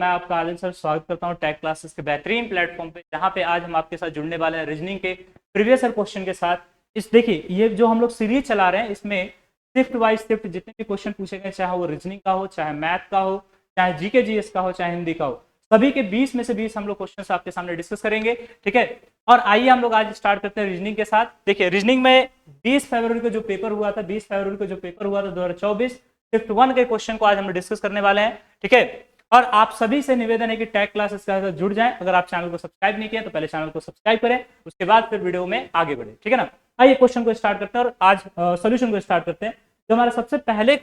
मैं आपका आदिल सर स्वागत करता हूं टैग क्लासेस के बेहतरीन प्लेटफॉर्म पे, जहां पे आज हम आपके साथ जुड़ने वाले हैं रीजनिंग के प्रीवियस ईयर क्वेश्चन के साथ। इस देखिए ये जो हम लोग सीरीज चला रहे हैं, इसमें शिफ्ट वाइज शिफ्ट जितने भी क्वेश्चन पूछे गए, चाहे वो रीजनिंग का हो, चाहे मैथ का हो, चाहे जीके जीएस का हो, चाहे हिंदी का हो, सभी के 20 में से 20 हम लोग क्वेश्चन आपके सामने डिस्कस करेंगे। ठीक है, और आइए हम लोग आज स्टार्ट करते हैं रीजनिंग के साथ। देखिए रीजनिंग में 20 फरवरी को जो पेपर हुआ था 2024 शिफ्ट 1 के क्वेश्चन को आज हम डिस्कस करने वाले हैं। ठीक है, और आप सभी से निवेदन है कि टैग क्लासेस के साथ जुड़ जाएं। अगर आप चैनल को सब्सक्राइब नहीं किया तो पहले चैनल को सब्सक्राइब करें, उसके बाद फिर वीडियो में आगे बढ़े। ठीक है ना, आइए क्वेश्चन को स्टार्ट करते हैं और आज सोल्यूशन को स्टार्ट करते हैं। जो हमारा सबसे पहला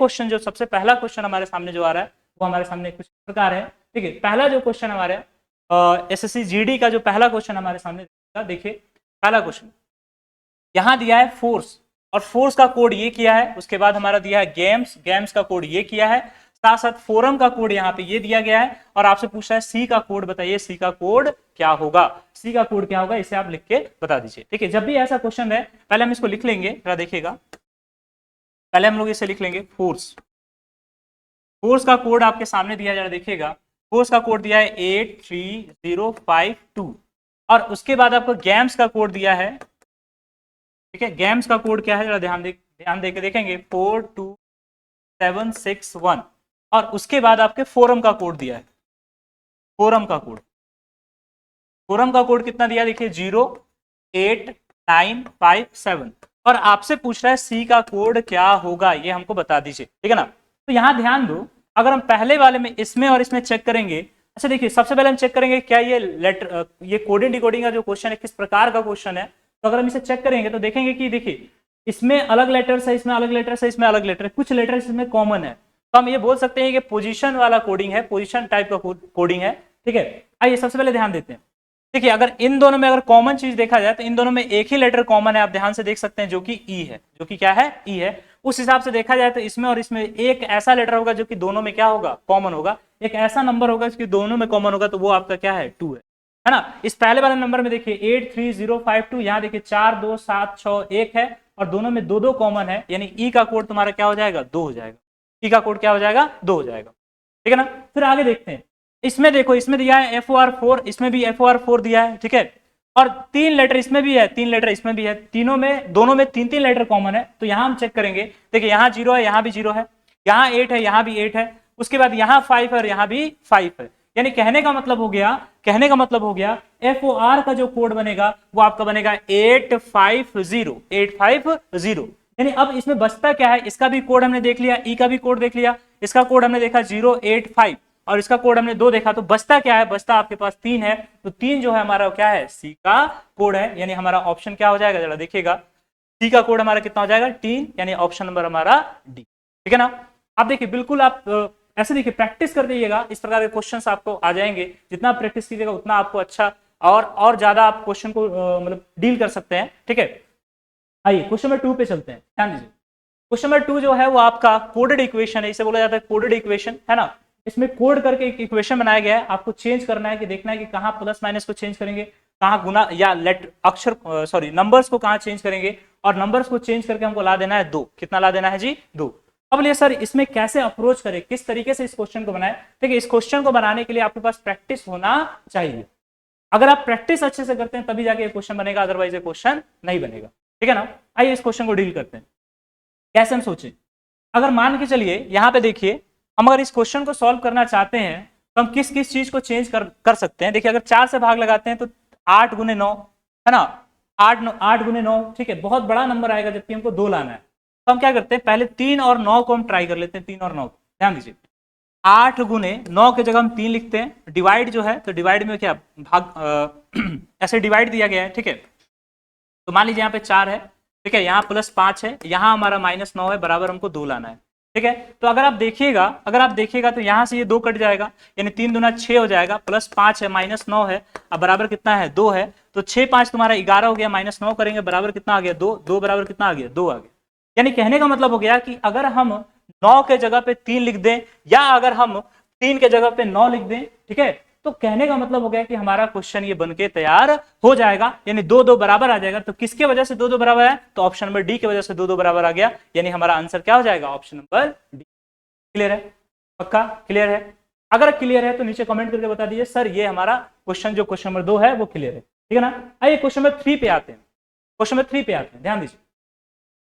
क्वेश्चन हमारे सामने जो आ रहा है वो हमारे सामने कुछ प्रकार है। ठीक है, पहला जो क्वेश्चन हमारे एसएससी जीडी का जो पहला क्वेश्चन हमारे सामने देखिए, पहला क्वेश्चन यहां दिया है फोर्स, और फोर्स का कोड ये किया है। उसके बाद हमारा दिया है गेम्स का कोड ये किया है, साथ साथ फोरम का कोड यहाँ पे ये दिया गया है, और आपसे पूछा है सी का कोड बताइए, सी का कोड क्या होगा, सी का कोड क्या होगा, इसे आप लिख के बता दीजिए। ठीक है, जब भी ऐसा क्वेश्चन है पहले हम इसको लिख लेंगे, जरा देखिएगा, पहले हम लोग इसे लिख लेंगे फोर्स। फोर्स का कोड आपके सामने दिया, जरा देखिएगा, फोर्स का कोड दिया है 83052, और उसके बाद आपको गेम्स का कोड दिया है। ठीक है, गेम्स का कोड क्या है, जरा ध्यान दे के देखेंगे, 42761, और उसके बाद आपके फोरम का कोड दिया है। फोरम का कोड कितना दिया, देखिए 08957, और आपसे पूछ रहा है सी का कोड क्या होगा, ये हमको बता दीजिए। ठीक है ना, तो यहां ध्यान दो, अगर हम पहले वाले में इसमें और इसमें चेक करेंगे, अच्छा देखिए सबसे पहले हम चेक करेंगे क्या ये लेटर, ये कोडिंग डिकोडिंग का जो क्वेश्चन है किस प्रकार का क्वेश्चन है। तो अगर हम इसे चेक करेंगे तो देखेंगे कि देखिए इसमें अलग लेटर्स है, इसमें अलग लेटर्स है, इसमें अलग लेटर है, कुछ लेटर्स इसमें कॉमन है। तो हम ये बोल सकते हैं कि पोजीशन वाला कोडिंग है, पोजीशन टाइप का कोडिंग है। ठीक है, आइए सबसे पहले ध्यान देते हैं। देखिए अगर इन दोनों में अगर कॉमन चीज देखा जाए तो इन दोनों में एक ही लेटर कॉमन है, आप ध्यान से देख सकते हैं, जो कि ई है, जो कि क्या है, ई है। उस हिसाब से देखा जाए तो इसमें और इसमें एक ऐसा लेटर होगा जो कि दोनों में क्या होगा, कॉमन होगा, एक ऐसा नंबर होगा जो कि दोनों में कॉमन होगा, तो वो आपका क्या है, 2 है ना। इस पहले वाले नंबर में देखिए 83052, यहाँ देखिए 42761 है, और दोनों में 2 कॉमन है, यानी ई का कोड तुम्हारा क्या हो जाएगा, 2 हो जाएगा। ई का कोड क्या हो जाएगा, 2 हो जाएगा। ठीक है ना, फिर आगे देखते हैं। इसमें देखो, इसमें दिया है FOR4, इसमें भी FOR4 दिया है। ठीक है, और 3 लेटर इसमें भी है, 3 लेटर इसमें भी है, दोनों में 3 लेटर कॉमन है। तो यहां हम चेक करेंगे, देखिए यहाँ 0 है, यहाँ भी 0 है, यहाँ 8 है, यहाँ भी 8 है, उसके बाद यहाँ 5 है और यहाँ भी 5 है। यानी कहने का मतलब हो गया FOR का जो कोड बनेगा वो आपका बनेगा 850। यानी अब इसमें बचता क्या है, इसका भी कोड हमने देख लिया, ई का भी कोड देख लिया, इसका कोड हमने देखा 085, और इसका कोड हमने 2 देखा, तो बचता क्या है, बचता आपके पास 3 है। तो 3 जो है हमारा क्या है, सी का कोड है, यानी हमारा ऑप्शन क्या हो जाएगा, जरा देखिएगा, सी का कोड हमारा कितना हो जाएगा, 3, यानी ऑप्शन नंबर हमारा डी। ठीक है ना, आप देखिए बिल्कुल आप ऐसे देखिए प्रैक्टिस कर दीजिएगा, इस प्रकार के क्वेश्चंस आपको आ जाएंगे। जितना प्रैक्टिस कीजिएगा उतना आपको अच्छा और ज्यादा आप क्वेश्चन को मतलब डील कर सकते हैं। ठीक है, आइए क्वेश्चन नंबर 2 पे चलते हैं, ध्यान दीजिए। क्वेश्चन नंबर 2 जो है वो आपका कोडेड इक्वेशन है, इसे बोला जाता है कोडेड इक्वेशन, है ना। इसमें कोड करके एक इक्वेशन बनाया गया है, आपको चेंज करना है, कि देखना है कि कहां प्लस माइनस को चेंज करेंगे, कहां गुना या नंबर्स को कहां चेंज करेंगे, और नंबर्स को चेंज करके हमको ला देना है 2। कितना ला देना है जी, 2। अब बोलिए सर इसमें कैसे अप्रोच करें, किस तरीके से इस क्वेश्चन को बनाए। देखिए इस क्वेश्चन को बनाने के लिए आपके पास प्रैक्टिस होना चाहिए। अगर आप प्रैक्टिस अच्छे से करते हैं तभी जाके ये क्वेश्चन बनेगा, अदरवाइज ये क्वेश्चन नहीं बनेगा। ठीक है ना, आइए इस क्वेश्चन को डील करते हैं। कैसे हम सोचें, अगर मान के चलिए यहाँ पे देखिए, हम अगर इस क्वेश्चन को सॉल्व करना चाहते हैं तो हम किस किस चीज को चेंज कर सकते हैं। देखिए अगर 4 से भाग लगाते हैं तो 8 गुने 9, है ना, 8 गुने 9, ठीक है, बहुत बड़ा नंबर आएगा, जबकि हमको 2 लाना है। तो हम क्या करते हैं, पहले 3 और 9 को हम ट्राई कर लेते हैं, 3 और 9 को। ध्यान दीजिए, 8 गुने 9 के जगह हम 3 लिखते हैं, डिवाइड जो है, तो डिवाइड में क्या भाग ऐसे डिवाइड दिया गया है। ठीक है, तो मान लीजिए यहाँ पे 4 है, ठीक है, यहाँ प्लस 5 है, यहाँ हमारा माइनस 9 है, बराबर हमको 2 लाना है। ठीक है, तो अगर आप देखिएगा तो यहाँ से ये 2 कट जाएगा, यानी 3 दूना 6 हो जाएगा, प्लस 5 है, माइनस 9 है, अब बराबर कितना है, 2 है। तो 6 5 तुम्हारा 11 हो गया, माइनस 9 करेंगे बराबर कितना आ गया, 2, 2 बराबर कितना आ गया, 2 आ गया। यानी कहने का मतलब हो गया कि अगर हम 9 के जगह पे 3 लिख दें, या अगर हम 3 के जगह पे 9 लिख दें, ठीक है, तो कहने का मतलब हो गया कि हमारा क्वेश्चन ये बनके तैयार हो जाएगा, यानी 2 2 बराबर आ जाएगा। तो किसके वजह से 2 2 बराबर है, तो ऑप्शन नंबर डी की वजह से 2 2 बराबर आ गया, यानी हमारा आंसर क्या हो जाएगा, ऑप्शन नंबर डी। क्लियर है, पक्का क्लियर है। अगर क्लियर है तो नीचे कमेंट करके बता दीजिए सर ये हमारा क्वेश्चन जो क्वेश्चन नंबर 2 है वो क्लियर है, ठीक है ना। आइए क्वेश्चन नंबर 3 पे आते हैं, क्वेश्चन नंबर 3 पे आते हैं, ध्यान दीजिए।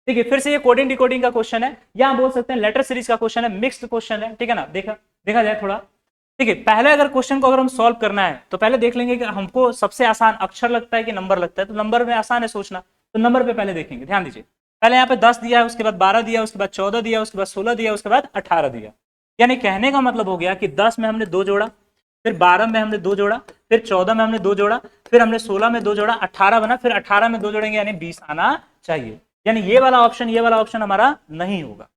ठीक है, फिर से ये कोडिंग डिकोडिंग का क्वेश्चन है, या बोल सकते हैं लेटर सीरीज का क्वेश्चन है, मिक्स्ड क्वेश्चन है, ठीक है ना। देखा जाए थोड़ा, ठीक है। पहले अगर क्वेश्चन को अगर हम सॉल्व करना है तो पहले देख लेंगे कि हमको सबसे आसान अक्षर लगता है कि नंबर लगता है, तो नंबर में आसान है सोचना, तो नंबर पे पहले देखेंगे। ध्यान दीजिए, पहले यहाँ पे 10 दिया है, उसके बाद 12 दिया, उसके बाद 14 दिया, उसके बाद 16 दिया, उसके बाद 18 दिया। यानी कहने का मतलब हो गया कि 10 में हमने 2 जोड़ा, फिर 12 में हमने 2 जोड़ा, फिर 14 में हमने 2 जोड़ा, फिर हमने 16 में 2 जोड़ा, 18 बना, फिर 18 में 2 जोड़ेंगे यानी 20 आना चाहिए। यानी ये वाला ऑप्शन हमारा नहीं होगा।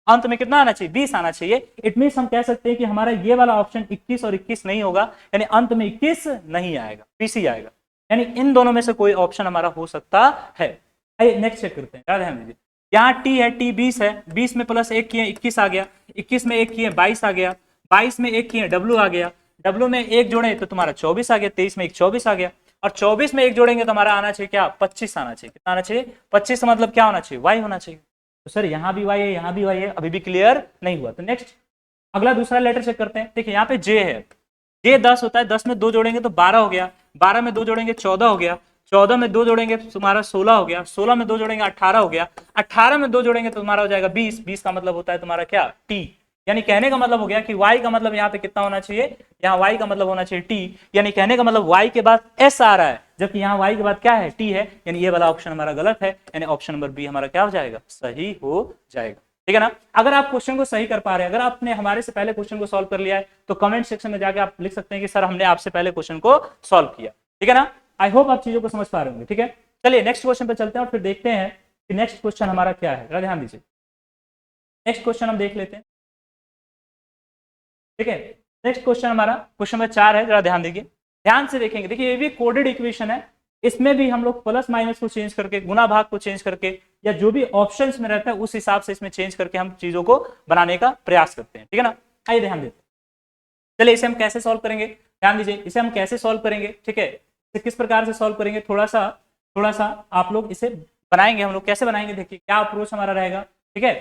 अंत में कितना आना चाहिए? 20 आना चाहिए। इट मींस हम कह सकते हैं कि हमारा ये वाला ऑप्शन 21 और 21 नहीं होगा, यानी अंत में 21 नहीं आएगा, 20 ही आएगा। यानी इन दोनों में से कोई ऑप्शन हमारा हो सकता है। आइए नेक्स्ट चेक करते हैं, ध्यान दीजिए। यहाँ टी है, टी 20 है, 20 में प्लस 1 किए 21 आ गया, 21 में 1 किए 22 आ गया, 22 में 1 किए डब्ल्यू आ गया, डब्ल्यू में 1 जोड़े तो तुम्हारा 24 आ गया, 23 में 1 24 आ गया, और 24 में 1 जोड़ेंगे तो हमारा आना चाहिए क्या? 25 आना चाहिए। कितना आना चाहिए? 25 मतलब क्या होना चाहिए? वाई होना चाहिए। तो सर यहाँ भी वाई है, यहाँ भी वाई है, अभी भी क्लियर नहीं हुआ। तो नेक्स्ट अगला दूसरा लेटर चेक करते हैं। देखिए यहाँ पे जे है, जे 10 होता है, 10 में 2 जोड़ेंगे तो 12 हो गया, 12 में 2 जोड़ेंगे 14 हो गया, 14 में 2 जोड़ेंगे तो तुम्हारा 16 हो गया, 16 में 2 जोड़ेंगे 18 हो गया, 18 में 2 जोड़ेंगे तो तुम्हारा हो जाएगा 20, 20 का मतलब होता है तुम्हारा क्या? टी। यानी कहने का मतलब हो गया कि y का मतलब यहाँ पे कितना होना चाहिए? यहाँ y का मतलब होना चाहिए t। यानी कहने का मतलब y के बाद s आ रहा है, जबकि यहाँ y के बाद क्या है? t है। यानी ये वाला ऑप्शन हमारा गलत है, यानी ऑप्शन नंबर बी हमारा क्या हो जाएगा? सही हो जाएगा, ठीक है ना। अगर आप क्वेश्चन को सही कर पा रहे हैं, अगर आपने हमारे से पहले क्वेश्चन को सॉल्व कर लिया है तो कमेंट सेक्शन में जाकर आप लिख सकते हैं कि सर हमने आपसे पहले क्वेश्चन को सॉल्व किया, ठीक है ना। आई होप आप चीजों को समझ पा रहे होंगे, ठीक है। चलिए नेक्स्ट क्वेश्चन पे चलते हैं और फिर देखते हैं कि नेक्स्ट क्वेश्चन हमारा क्या है। ध्यान दीजिए, नेक्स्ट क्वेश्चन हम देख लेते हैं, ठीक है। नेक्स्ट क्वेश्चन हमारा क्वेश्चन नंबर 4 है, जरा ध्यान देखिए, ध्यान से देखेंगे। देखिए ये भी कोडेड इक्वेशन है, इसमें भी हम लोग प्लस माइनस को चेंज करके, गुना भाग को चेंज करके, या जो भी ऑप्शंस में रहता है उस हिसाब से इसमें चेंज करके हम चीजों को बनाने का प्रयास करते हैं, ठीक है ना। आइए ध्यान देते हैं। चलिए इसे हम कैसे सॉल्व करेंगे? ध्यान दीजिए, इसे हम कैसे सॉल्व करेंगे, ठीक है। इसे किस प्रकार से सॉल्व करेंगे, थोड़ा सा आप लोग इसे बनाएंगे। हम लोग कैसे बनाएंगे, देखिए क्या अप्रोच हमारा रहेगा, ठीक है।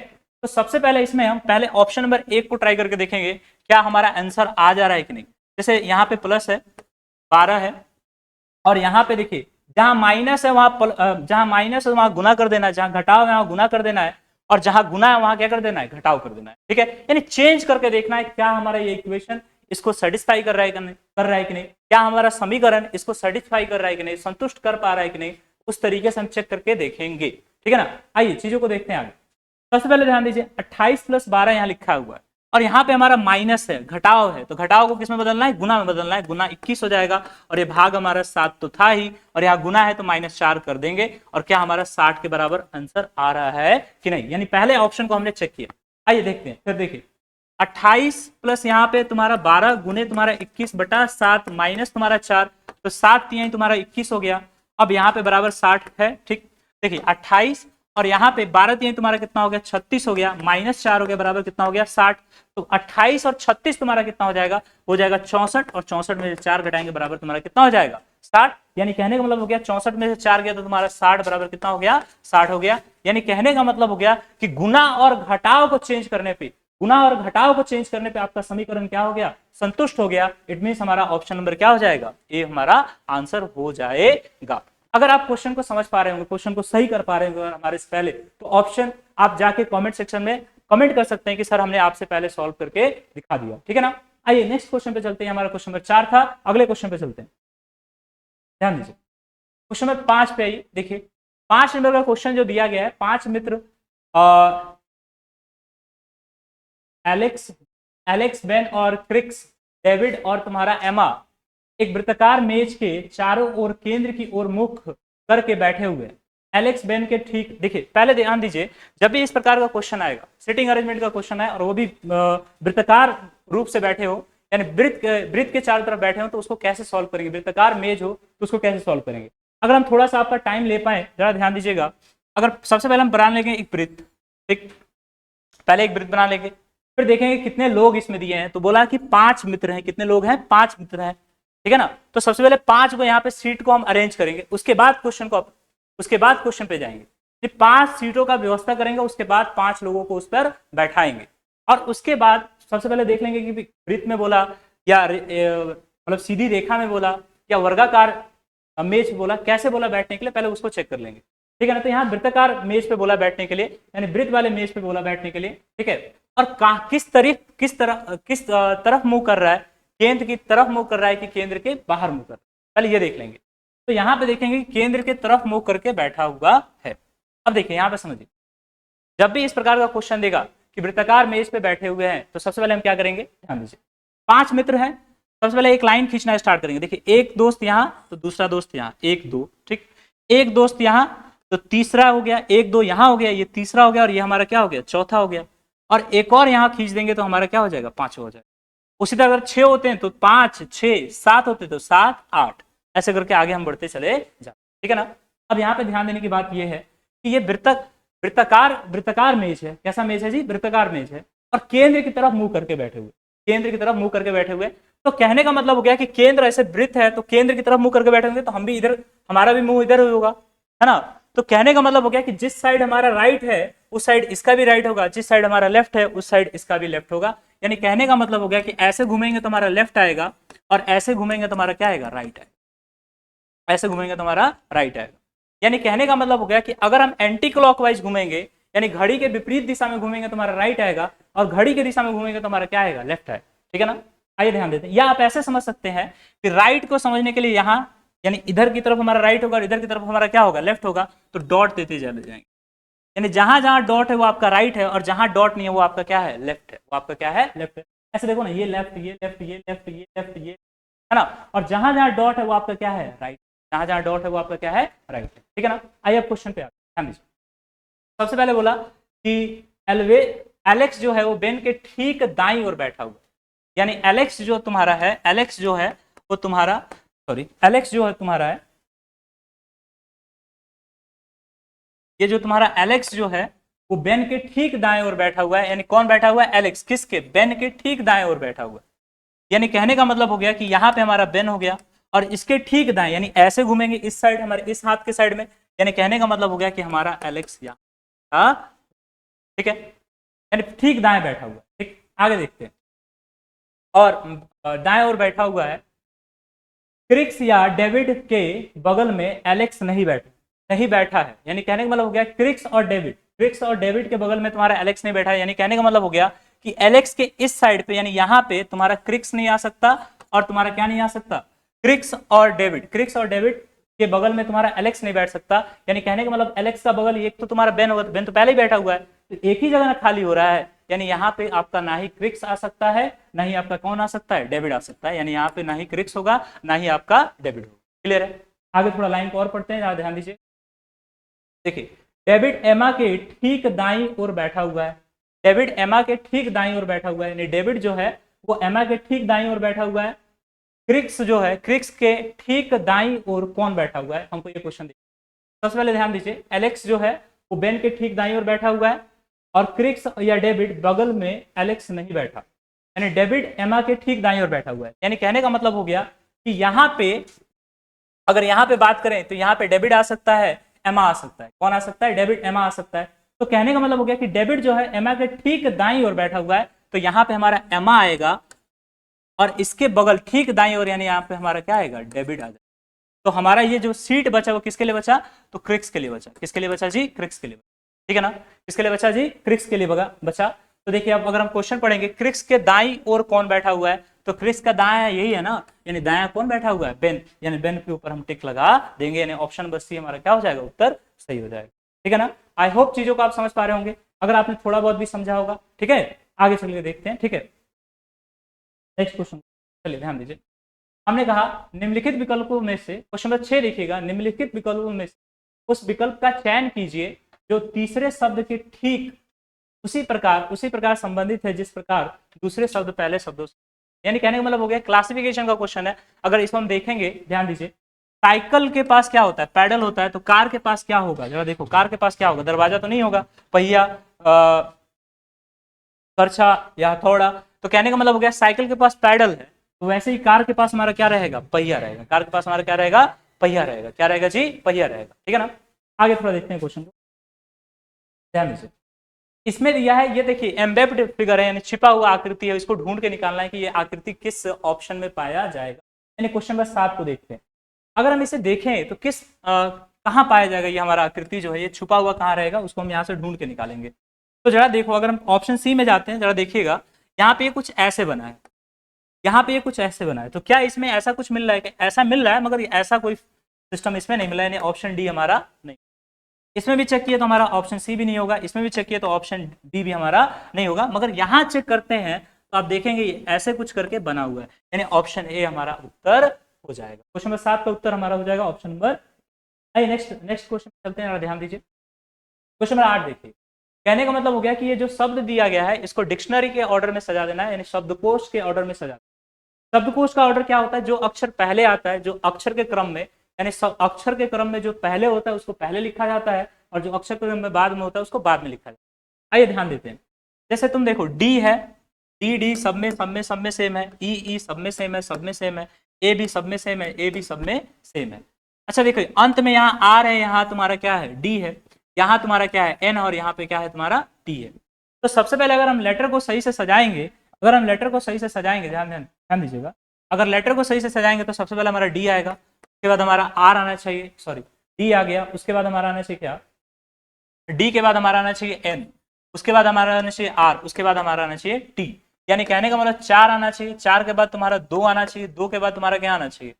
तो सबसे पहले इसमें हम पहले ऑप्शन नंबर 1 को ट्राई करके देखेंगे क्या हमारा आंसर आ जा रहा है कि नहीं। जैसे यहाँ पे प्लस है, 12 है, और यहाँ पे देखिए जहां माइनस है वहां गुना कर देना है, जहां घटाव है वहां गुना कर देना है, और जहां गुना है वहां क्या कर देना है? घटाव कर देना है, ठीक है। यानी चेंज करके देखना है क्या हमारा ये इक्वेशन इसको सेटिस्फाई कर रहा है कि नहीं, क्या हमारा समीकरण इसको सेटिस्फाई कर रहा है कि नहीं, संतुष्ट कर पा रहा है कि नहीं, उस तरीके से हम चेक करके देखेंगे, ठीक है ना। आइए चीजों को देखते हैं आगे। सबसे पहले ध्यान दीजिए 28 + 12 यहाँ लिखा हुआ है, और यहाँ पे हमारा माइनस है, घटाव है, तो घटाव को किस में बदलना है? गुना में बदलना है। गुना 21 हो जाएगा, और ये भाग हमारा 7 तो था ही, और यहाँ गुना है तो -4 कर देंगे, और क्या हमारा 60 के बराबर आंसर आ रहा है कि नहीं। यानी पहले ऑप्शन को हमने चेक किया। आइए देखते हैं, फिर देखिए 28 प्लस यहाँ पे तुम्हारा 12 गुने तुम्हारा 21/7 माइनस तुम्हारा 4, तो 7 3 तुम्हारा 21 हो गया। अब यहाँ पे बराबर 60 है, ठीक। देखिए 28 और यहाँ पे 12 3 तुम्हारा कितना हो गया? 36 हो गया, -4 हो गया, बराबर कितना हो गया? 60। तो 28 और 36 तुम्हारा कितना हो जाएगा? हो जाएगा 64, और 64 में से 4 घटाएंगे बराबर तुम्हारा कितना हो जाएगा? 60। यानी कहने का मतलब हो गया 64 में से 4 गया तो तुम्हारा 60 बराबर कितना हो गया? 60 हो गया। यानी कहने का मतलब हो गया कि गुना और घटाव को चेंज करने पे, आपका समीकरण क्या हो गया? संतुष्ट हो गया। इट मींस हमारा ऑप्शन नंबर क्या हो जाएगा? ए हमारा आंसर हो जाएगा। अगर आप क्वेश्चन को समझ पा रहे होंगे, क्वेश्चन को सही कर पा रहे होंगे हमारे से पहले, तो ऑप्शन आप जाके कमेंट सेक्शन में कमेंट कर सकते हैं कि सर हमने आपसे पहले सॉल्व करके दिखा दिया, ठीक है ना। आइए नेक्स्ट क्वेश्चन पे चलते हैं। हमारा क्वेश्चन नंबर 4 था, अगले क्वेश्चन पे चलते हैं। ध्यान दीजिए क्वेश्चन नंबर 5 पे आइए। देखिए 5 नंबर का क्वेश्चन जो दिया गया है, 5 मित्र एलेक्स, बेन और क्रिक्स, डेविड और तुम्हारा एमा एक वृत्ताकार मेज के चारों ओर केंद्र की ओर मुख करके बैठे हुए। एलेक्स बेन के ठीक, देखिए पहले ध्यान दीजिए, जब भी इस प्रकार का क्वेश्चन आएगा, सिटिंग अरेंजमेंट का क्वेश्चन है और वो भी वृत्ताकार रूप से बैठे हो, यानी वृत्त के चारों तरफ बैठे हो, तो उसको कैसे सॉल्व करेंगे? वृत्ताकार मेज हो तो उसको कैसे सॉल्व करेंगे? अगर हम थोड़ा सा आपका टाइम ले पाए, जरा ध्यान दीजिएगा। अगर सबसे पहले हम बना लेंगे एक वृत्त, ठीक, पहले एक वृत्त बना लेंगे, फिर देखेंगे कितने लोग इसमें दिए हैं। तो बोला कि 5 मित्र हैं। कितने लोग हैं? 5 मित्र हैं, ठीक है ना। तो सबसे पहले 5 को यहाँ पे सीट को हम अरेंज करेंगे, उसके बाद क्वेश्चन पे जाएंगे। 5 सीटों का व्यवस्था करेंगे, उसके बाद 5 लोगों को उस पर बैठाएंगे, और उसके बाद सबसे पहले देख लेंगे कि वृत्त में बोला या मतलब सीधी रेखा में बोला या वर्गाकार मेज बोला, कैसे बोला बैठने के लिए, पहले उसको चेक कर लेंगे, ठीक है ना। तो यहाँ वृत्ताकार मेज पे बोला बैठने के लिए, यानी वृत्त वाले मेज पे बोला बैठने के लिए, ठीक है। और किस तरफ मुंह कर रहा है, केंद्र की तरफ मुंह कर रहा है कि केंद्र के बाहर मुंह कर रहा है, पहले ये देख लेंगे। तो यहाँ पे देखेंगे कि केंद्र के तरफ मुंह करके बैठा हुआ है। अब देखिए यहाँ पे समझिए, जब भी इस प्रकार का क्वेश्चन देगा कि वृत्ताकार मेज पे बैठे हुए हैं, तो सबसे पहले हम क्या करेंगे, ध्यान दीजिए। 5 मित्र हैं, सबसे पहले एक लाइन खींचना स्टार्ट करेंगे। देखिए एक दोस्त यहाँ तो दूसरा दोस्त यहाँ, 1 2, ठीक। एक दोस्त यहाँ तो तीसरा हो गया, 1 2 यहाँ हो गया, ये तीसरा हो गया, और ये हमारा क्या हो गया, चौथा हो गया। और एक और यहाँ खींच देंगे तो हमारा क्या हो जाएगा, 5 हो जाएगा। उसी तरह अगर 6 होते हैं तो 5 6, 7 होते तो 7 8, ऐसे करके आगे हम बढ़ते चले जाते, ठीक है ना। अब यहाँ पे ध्यान देने की बात यह है कि ये वृत्ताकार मेज है। कैसा मेज है जी, वृत्ताकार मेज है, और केंद्र की तरफ मुंह करके बैठे हुए, केंद्र की तरफ मुंह करके बैठे हुए। तो कहने का मतलब हो गया कि केंद्र ऐसे वृत्त है, तो केंद्र की तरफ मुंह करके बैठे होंगे, तो हम भी इधर, हमारा भी मुंह इधर होगा, है ना। तो कहने का मतलब हो गया कि जिस साइड हमारा राइट है उस साइड इसका भी राइट होगा, जिस साइड हमारा लेफ्ट है उस साइड इसका भी लेफ्ट होगा। यानी कहने का मतलब हो गया कि ऐसे घूमेंगे तो हमारा लेफ्ट आएगा, और ऐसे घूमेंगे तो हमारा क्या आएगा, राइट आएगा। ऐसे घूमेंगे तो हमारा राइट आएगा। यानी कहने का मतलब हो गया कि अगर हम एंटी क्लॉकवाइज घूमेंगे, यानी घड़ी के विपरीत दिशा में घूमेंगे तो हमारा राइट आएगा, और घड़ी की दिशा में घूमेंगे तो हमारा क्या आएगा, लेफ्ट आएगा, ठीक है ना। आइए ध्यान देते हैं। या आप ऐसे समझ सकते हैं कि राइट को समझने के लिए यहाँ, यानी इधर की तरफ हमारा राइट होगा और इधर की तरफ हमारा क्या होगा, लेफ्ट होगा, तो डॉट देते चले जाएंगे। यानी जहां जहां डॉट है वो आपका राइट है, और जहां डॉट नहीं है वो आपका क्या है, लेफ्ट है, वो आपका क्या है, लेफ्ट है। ऐसे देखो ना, ये लेफ्ट, ये लेफ्ट, ये लेफ्ट, ये लेफ्ट, ये, है ना। और जहां जहां डॉट है वो आपका क्या है, राइट। जहां जहां डॉट है वो आपका क्या है, राइट है, ठीक है ना। आइए अब क्वेश्चन पे ध्यान दीजिए। सबसे पहले बोला कि एलेक्स जो है वो बेन के ठीक दाईं ओर बैठा हुआ, यानी एलेक्स जो तुम्हारा है, एलेक्स जो है वो तुम्हारा, सॉरी, एलेक्स जो है तुम्हारा है, ये जो तुम्हारा एलेक्स जो है वो बेन के ठीक दाएं ओर बैठा हुआ है। यानी कौन बैठा हुआ है, एलेक्स, किसके, बेन के ठीक दाएं ओर बैठा हुआ है। यानी कहने का मतलब हो गया कि यहाँ पे हमारा बेन हो गया, और इसके ठीक दाएं, यानी ऐसे घूमेंगे इस साइड, हमारे इस हाथ के साइड में, यानी कहने का मतलब हो गया कि हमारा एलेक्स यहाँ, ठीक है, यानी ठीक दाएं बैठा हुआ, ठीक। आगे देखते हैं। और दाएं ओर बैठा हुआ है, क्रिक्स या डेविड के बगल में एलेक्स नहीं बैठा है। यानी कहने का मतलब हो गया क्रिक्स और डेविड के बगल में तुम्हारा एलेक्स नहीं बैठा है। यानी कहने का मतलब हो गया कि एलेक्स के इस साइड पे, यानी यहाँ पे तुम्हारा क्रिक्स नहीं आ सकता, और तुम्हारा क्या नहीं आ सकता, क्रिक्स और डेविड के बगल में तुम्हारा एलेक्स नहीं बैठ सकता। यानी कहने का मतलब एलेक्स का बगल एक तो तुम्हारा बेन होगा, तो बेन तो पहले ही बैठा हुआ है, तो एक ही जगह खाली हो रहा है। यानी यहाँ पे आपका ना ही क्रिक्स आ सकता है, ना ही आपका कौन आ सकता है, डेविड आ सकता है। यानी यहाँ पे ना ही क्रिक्स होगा, ना ही आपका डेविड होगा। क्लियर है। आगे थोड़ा लाइन को और पढ़ते हैं, ध्यान दीजिए। देखिए, डेविड एमा के ठीक दाईं ओर बैठा हुआ है, डेविड एमा के ठीक दाईं ओर बैठा हुआ है। यानी डेविड जो है वो एमा के ठीक दाईं ओर बैठा हुआ है। क्रिक्स जो है, क्रिक्स के ठीक दाईं ओर कौन बैठा हुआ है, हमको ये क्वेश्चन देखिए। सबसे पहले ध्यान दीजिए, एलेक्स जो है वो बेन के ठीक दाईं ओर बैठा हुआ है, और क्रिक्स या डेविड बगल में एलेक्स नहीं बैठा, यानी डेविड एमा के ठीक दाईं ओर बैठा हुआ है। यानी कहने का मतलब हो गया कि यहाँ पे, अगर यहाँ पे बात करें तो यहाँ पे डेविड आ सकता है, एमा आ सकता है। कौन आ सकता है, डेविड, एमा आ सकता है। तो कहने का मतलब हो गया कि डेविड जो है एमा के ठीक दाईं ओर बैठा हुआ है, तो यहाँ पे हमारा एमा आएगा, और इसके बगल ठीक दाईं ओर, यानी यहाँ पे हमारा क्या आएगा, डेविड आ जाएगा। तो हमारा ये जो सीट बचा वो किसके लिए बचा, तो क्रिक्स के लिए बचा। किसके लिए बचा जी, क्रिक्स के लिए, ठीक है ना। किसके लिए बचा जी, क्रिक्स के लिए बचा। तो देखिए अब अगर हम क्वेश्चन पढ़ेंगे, क्रिक्स के दाईं ओर कौन बैठा हुआ है, तो क्रिक्स का दाया यही है ना, यानी दाया कौन बैठा हुआ है, बेन। यानी बेन के ऊपर हम टिक लगा देंगे, यानी ऑप्शन बस सी हमारा क्या हो जाएगा, उत्तर सही हो जाएगा, ठीक है ना। आई होप चीजों को आप समझ पा रहे होंगे, अगर आपने थोड़ा बहुत भी समझा होगा, ठीक है। आगे चलिए देखते हैं, ठीक है। नेक्स्ट क्वेश्चन, चलिए ध्यान दीजिए। हमने कहा निम्नलिखित विकल्पों में से, क्वेश्चन नंबर 6 देखिएगा, निम्नलिखित विकल्पों में से उस विकल्प का चयन कीजिए जो तीसरे शब्द के ठीक उसी प्रकार संबंधित है जिस प्रकार दूसरे शब्द पहले शब्दों से। यानी कहने का मतलब हो गया क्लासिफिकेशन का क्वेश्चन है। अगर इसको हम देखेंगे, ध्यान दीजिए, साइकिल के पास क्या होता है, पैडल होता है, तो कार के पास क्या होगा, जरा देखो, कार के पास क्या होगा, दरवाजा तो नहीं होगा, पहिया, करछा या हथौड़ा। तो कहने का मतलब हो गया साइकिल के पास पैडल है, तो वैसे ही कार के पास हमारा क्या रहेगा, पहिया रहेगा। कार के पास हमारा क्या रहेगा, पहिया रहेगा। क्या रहेगा जी, पहिया रहेगा, ठीक है ना। आगे थोड़ा देखते हैं क्वेश्चन को, ध्यान दीजिए। इसमें दिया है, ये देखिए एम्बेडेड फिगर है, यानी छिपा हुआ आकृति है, इसको ढूंढ के निकालना है कि ये आकृति किस ऑप्शन में पाया जाएगा। यानी क्वेश्चन नंबर 7 को देखते हैं। अगर हम इसे देखें तो कहाँ पाया जाएगा, ये हमारा आकृति जो है ये छुपा हुआ कहाँ रहेगा, उसको हम यहाँ से ढूंढ के निकालेंगे। तो जरा देखो, अगर हम ऑप्शन सी में जाते हैं, जरा देखिएगा यहाँ पे कुछ ऐसे बना है, यहाँ पे ये कुछ ऐसे बना है, तो क्या इसमें ऐसा कुछ मिल रहा है? ऐसा मिल रहा है, मगर ऐसा कोई सिस्टम इसमें नहीं मिला है, यानी ऑप्शन डी हमारा नहीं। इसमें भी चेक किया तो हमारा ऑप्शन सी भी नहीं होगा, इसमें भी चेक किया तो ऑप्शन डी भी हमारा नहीं होगा, मगर यहां चेक करते हैं तो आप देखेंगे ऐसे कुछ करके बना हुआ है, यानी ऑप्शन ए हमारा उत्तर हो जाएगा। क्वेश्चन नंबर 7 का उत्तर हमारा हो जाएगा ऑप्शन नंबर। आइए नेक्स्ट क्वेश्चन चलते हैं, ध्यान दीजिए। क्वेश्चन नंबर 8 देखिए। कहने का मतलब हो गया कि ये जो शब्द दिया गया है इसको डिक्शनरी के ऑर्डर में सजा देना है, यानी शब्दकोश के ऑर्डर में सजा। शब्दकोश का ऑर्डर क्या होता है? जो अक्षर पहले आता है, जो अक्षर के क्रम में, यानी अक्षर के क्रम में जो पहले होता है उसको पहले लिखा जाता है, और जो अक्षर के क्रम में बाद में होता है उसको बाद में लिखा जाता है। आइए ध्यान देते हैं। जैसे तुम देखो डी है, डी सब में सेम है, ई सब में सेम है, सब में सेम है, ए भी सब में सेम है, ए भी सब में सेम है। अच्छा देखो अंत में यहाँ आर है, यहाँ तुम्हारा क्या है? डी है, यहाँ तुम्हारा क्या है? एन, और यहाँ पे क्या है तुम्हारा? टी है। तो सबसे पहले अगर हम लेटर को सही से सजाएंगे, ध्यान दीजिएगा, अगर लेटर को सही से सजाएंगे तो सबसे पहले हमारा डी आएगा, उसके बाद हमारा आर आना चाहिए, सॉरी डी आ गया, उसके बाद हमारा आना चाहिए क्या? डी के बाद हमारा आना चाहिए एन, उसके बाद हमारा आना चाहिए आर, उसके बाद हमारा आना चाहिए टी। यानी कहने का मतलब 4 आना चाहिए, 4 के बाद तुम्हारा 2 आना चाहिए, 2 के बाद तुम्हारा क्या आना चाहिए?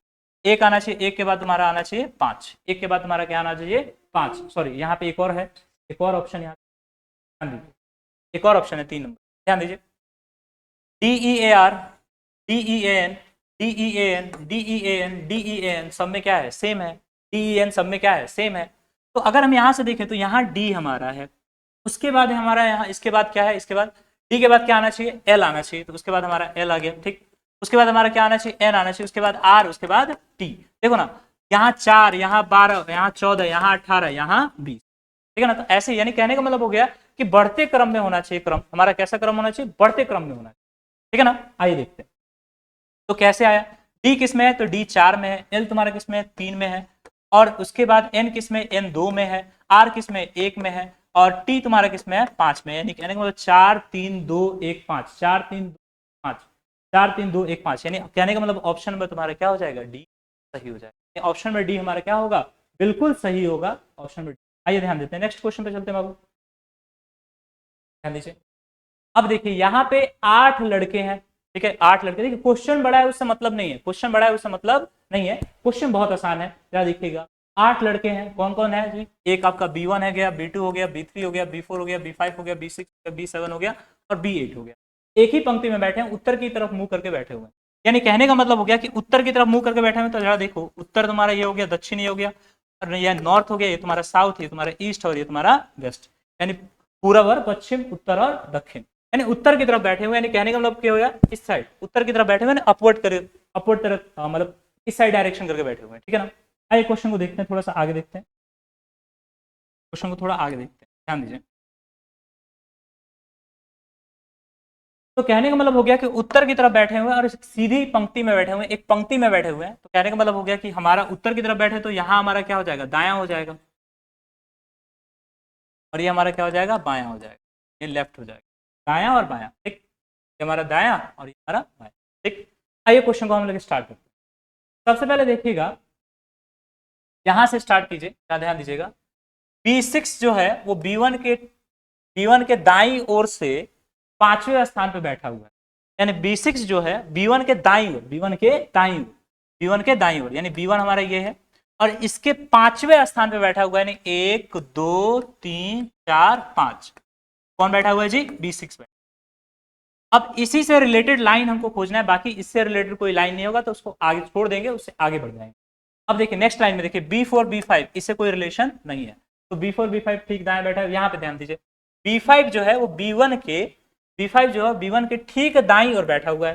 1 आना चाहिए, 1 के बाद तुम्हारा आना चाहिए 5, 1 के बाद तुम्हारा क्या आना चाहिए? 5। सॉरी यहाँ पे एक और है, एक और ऑप्शन यहाँ ध्यान दीजिए, एक और ऑप्शन है 3 नंबर, ध्यान दीजिए। DEAR, DEAN, DEAN, DEAN, DEAN सब में क्या है? सेम है। DEN सब में क्या है? सेम है। तो अगर हम यहाँ से देखें तो यहाँ D हमारा है, उसके बाद हमारा यहाँ, इसके बाद क्या है? इसके बाद D के बाद क्या आना चाहिए? L आना चाहिए, तो उसके बाद हमारा L आ गया, ठीक। उसके बाद हमारा क्या आना चाहिए? N आना चाहिए, उसके बाद R, उसके बाद T। देखो ना, यहाँ 4, यहाँ 12, यहाँ 14, यहाँ 18, यहाँ 20, ठीक है ना। तो ऐसे यानी कहने का मतलब हो गया कि बढ़ते क्रम में होना चाहिए, क्रम हमारा कैसा क्रम होना चाहिए? बढ़ते क्रम में होना चाहिए, ठीक है ना। आइए देखते हैं तो कैसे आया। डी किस में है? तो डी 4 में है, एल तुम्हारा किस में है? 3 में है, और उसके बाद एन किस में? एन 2 में है, आर किस में? 1 में है, और टी तुम्हारा किस में है? 5 में है। यानी कहने का मतलब 4 3 2 1 5, 4 3 2 5, 4 3 2 1 5, यानी कहने का मतलब ऑप्शन में तुम्हारा क्या हो जाएगा? डी सही हो जाएगा। ऑप्शन में डी हमारा क्या होगा? बिल्कुल सही होगा ऑप्शन में। आइए ध्यान देते हैं, नेक्स्ट क्वेश्चन पे चलते हैं बाबू, ध्यान दीजिए। अब देखिए यहाँ पे 8 लड़के हैं, ठीक है, 8 लड़के। देखिए क्वेश्चन बड़ा है उससे मतलब नहीं है, क्वेश्चन बड़ा है उससे मतलब नहीं है, क्वेश्चन बहुत आसान है। क्या देखिएगा, 8 लड़के हैं, कौन कौन है जी? एक आपका B1 है गया, B2 हो गया, B3 हो गया, B4 हो गया, B5 हो गया, B6 हो गया, B7 हो गया, और B8 हो गया। एक ही पंक्ति में बैठे हैं, उत्तर की तरफ मुंह करके बैठे हुए हैं। यानी कहने का मतलब हो गया कि उत्तर की तरफ मुंह करके बैठे हुए। तो जरा देखो, उत्तर तुम्हारा ये हो गया, दक्षिण ये हो गया, और यह नॉर्थ हो गया, ये तुम्हारा साउथ, ये तुम्हारा ईस्ट, और ये तुम्हारा वेस्ट, यानी पूर्व और पश्चिम, उत्तर और दक्षिण, यानी उत्तर की तरफ बैठे हुए। यानी कहने का मतलब क्या हो गया? इस साइड उत्तर की तरफ बैठे हुए, अपवर्ड तरफ, मतलब इस साइड डायरेक्शन करके बैठे हुए हैं, ठीक है ना। आइए क्वेश्चन को देखते हैं, थोड़ा सा आगे देखते हैं, क्वेश्चन को थोड़ा आगे देखते हैं, ध्यान दीजिए। तो कहने का मतलब हो गया कि उत्तर की तरफ बैठे हुए और सीधी पंक्ति में बैठे हुए, एक पंक्ति में बैठे हुए हैं। तो कहने का मतलब हो गया कि हमारा उत्तर की तरफ बैठे तो यहाँ हमारा क्या हो जाएगा? दायां हो जाएगा, और ये हमारा क्या हो जाएगा? बायां हो जाएगा, ये लेफ्ट हो जाएगा, दायां और बायां, ठीक। ये हमारा दायां और ये हमारा बायां, ठीक। आइए क्वेश्चन को हम लोग स्टार्ट करते हैं। सबसे पहले देखिएगा, यहां से स्टार्ट कीजिए, ध्यान दीजिएगा। B6 जो है वो B1 के दाईं ओर से 5वें स्थान पे बैठा हुआ है। यानी B6 जो है B1 के दाईं ओर, B1 के दाईं ओर, यानी B1 हमारा ये है, और इसके 5वें स्थान पे बैठा हुआ है, यानी 1 2 3 4 5। कौन बैठा हुआ है जी? B6 बैठा। अब इसी से रिलेटेड लाइन हमको खोजना है, बाकी इससे रिलेटेड कोई लाइन नहीं होगा तो उसको आगे छोड़ देंगे, उससे आगे बढ़ जाएंगे। अब देखिए नेक्स्ट लाइन में देखिए, B4 B5 इससे कोई रिलेशन नहीं है, तो B4 B5 ठीक दाएं बैठा है। यहाँ पे ध्यान दीजिए, B5 जो है वो B1 के ठीक दाईं ओर बैठा हुआ है,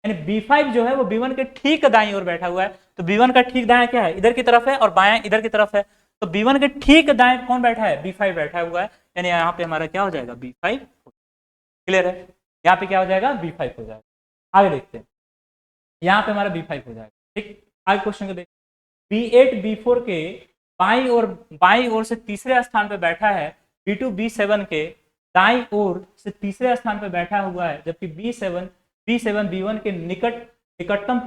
यानी B5 जो है वो B1 के ठीक दाईं ओर बैठा हुआ है। तो B1 का ठीक दाएं क्या है? इधर की तरफ है, और बायां इधर की तरफ है। तो B1 के ठीक दाएं कौन बैठा है? B5 बैठा हुआ है, यानी यहाँ पे हमारा क्या हो जाएगा? B5। क्लियर है? यहाँ पे क्या हो जाएगा? B5 हो जाएगा। आगे देखते हैं, यहाँ पे हमारा B5 हो जाएगा, ठीक। आगे क्वेश्चन को देखते हैं। B8 B4 के बाईं ओर से तीसरे स्थान पे बैठा है B2 B7 के दाईं ओर से तीसरे स्थान पर बैठा हुआ है, जबकि B7 B1 के निकटतम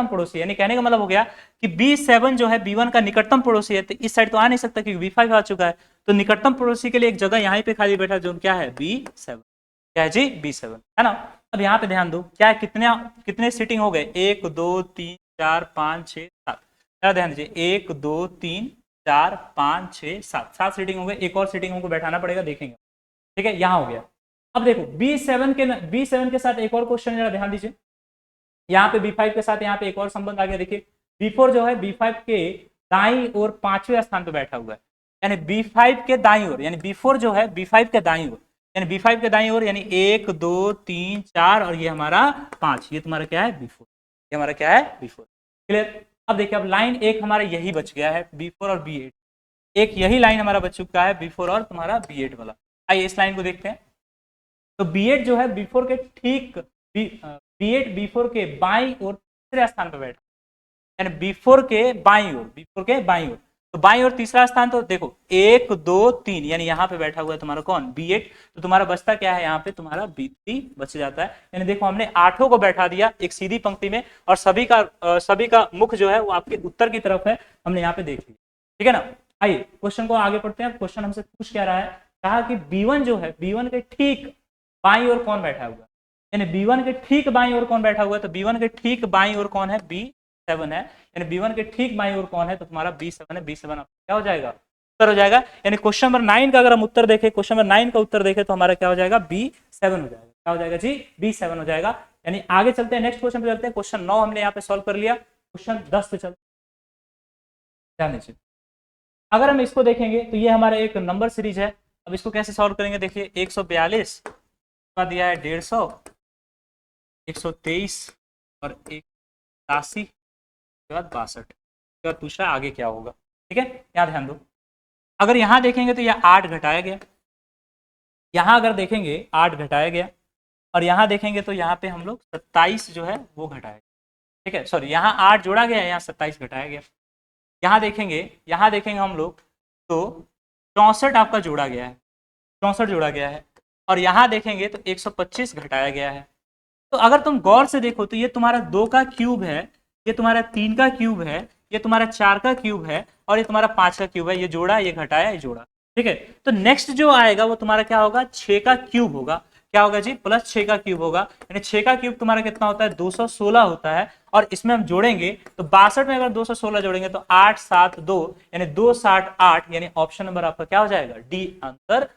पड़ोसी यानी कहने का मतलब हो गया कि B7 जो है B1 का निकटतम पड़ोसी है, तो इस साइड तो आ नहीं सकता क्योंकि B5 आ चुका है, तो निकटतम पड़ोसी के लिए एक जगह यहाँ पे खाली बैठा जो क्या है B7, क्या है जी B7, है ना। अब यहाँ पे ध्यान दो क्या है, कितने सीटिंग हो गए, 1 2 3 4 5 6 7, ध्यान दीजिए 1 2 3 4 5 6 7 सीटिंग हो गए, एक और सीटिंग हमको बैठाना पड़ेगा, देखेंगे, ठीक है, यहाँ हो गया। अब देखो B7 के साथ एक और क्वेश्चन जरा ध्यान दीजिए, यहाँ पे B5 के साथ यहाँ पे एक और संबंध आ गया, देखिए B4 जो है B5 के दाईं ओर 5वें स्थान पे बैठा हुआ है, यानी B5 के दाईं ओर, यानी B4 जो है B5 के दाईं ओर, यानी B5 के दाईं ओर, यानी 1 2 3 4 और ये हमारा 5, ये तुम्हारा क्या है B4, ये हमारा क्या है B4, क्लियर। अब देखिए अब लाइन एक हमारा यही बच गया है B4 और B8, एक यही लाइन हमारा बच चुका है B4 और तुम्हारा B8 वाला। आइए इस लाइन को देखते हैं, तो B8 जो है B4 के ठीक B8 B4 के बाईं ओर तीसरे स्थान पर बैठा, यानी B4 के बाईं ओर, तो बाईं ओर तीसरा स्थान, तो देखो 1 2 3 यानी यहाँ पे बैठा हुआ है तुम्हारा कौन B8, तो तुम्हारा बचता क्या है यहाँ पे तुम्हारा B3 बच जाता है, यानी देखो हमने 8 को बैठा दिया एक सीधी पंक्ति में और सभी का मुख जो है वो आपके उत्तर की तरफ है, हमने यहाँ पे देख लिया, ठीक है ना। आइए क्वेश्चन को आगे पढ़ते हैं। क्वेश्चन हमसे पूछ क्या रहा है, कहा कि B1 जो है B1 के ठीक बाईं ओर कौन बैठा हुआ है, यानी B1 के ठीक बाईं ओर कौन बैठा हुआ है, तो B1 के ठीक बाईं ओर कौन है B7 है, यानी B1 के ठीक बाईं ओर कौन है, तो तुम्हारा B7 है, B7 क्या हो जाएगा उत्तर हो जाएगा, यानी क्वेश्चन नंबर 9 का अगर हम उत्तर देखें, क्वेश्चन नंबर 9 का उत्तर देखें तो हमारा क्या हो जाएगा B7 हो जाएगा, क्या हो जाएगा जी B7 हो जाएगा। यानी आगे चलते हैं, नेक्स्ट क्वेश्चन पे चलते हैं, क्वेश्चन 9 हमने यहाँ पे सॉल्व कर लिया, क्वेश्चन 10 पे चलते हैं। अगर हम इसको देखेंगे तो ये हमारा एक नंबर सीरीज है, अब इसको कैसे सॉल्व करेंगे, देखिए 142 का दिया है 150, 123 और 81 के बाद 62 के बाद पूछ रहा है आगे क्या होगा, ठीक है, यहाँ ध्यान दो। अगर यहाँ देखेंगे तो यह 8 घटाया गया, यहाँ अगर देखेंगे 8 घटाया गया, और यहाँ देखेंगे तो यहाँ पे हम लोग 27 जो है वो घटाया गया, ठीक है, सॉरी यहाँ 8 जोड़ा गया, यहाँ 27 घटाया गया। यहाँ देखेंगे हम लोग तो 64 आपका जोड़ा गया है, 64 जोड़ा गया है, और यहाँ देखेंगे तो 125 घटाया गया है। तो अगर तुम गौर से देखो तो ये तुम्हारा 2 का क्यूब है, ये तुम्हारा 3 का क्यूब है, ये तुम्हारा 4 का क्यूब है, और ये तुम्हारा 5 का क्यूब है, ये जोड़ा ये घटाया ये जोड़ा, ठीक है। तो नेक्स्ट जो आएगा वो तुम्हारा क्या होगा 6 का क्यूब होगा, क्या होगा जी प्लस 6 का क्यूब होगा, यानी 6 का क्यूब तुम्हारा कितना होता है 216 होता है, और इसमें हम जोड़ेंगे तो 62 में अगर 216 जोड़ेंगे तो 8 7 2 यानी 2 7 8, यानी ऑप्शन नंबर आपका क्या हो जाएगा डी आंसर।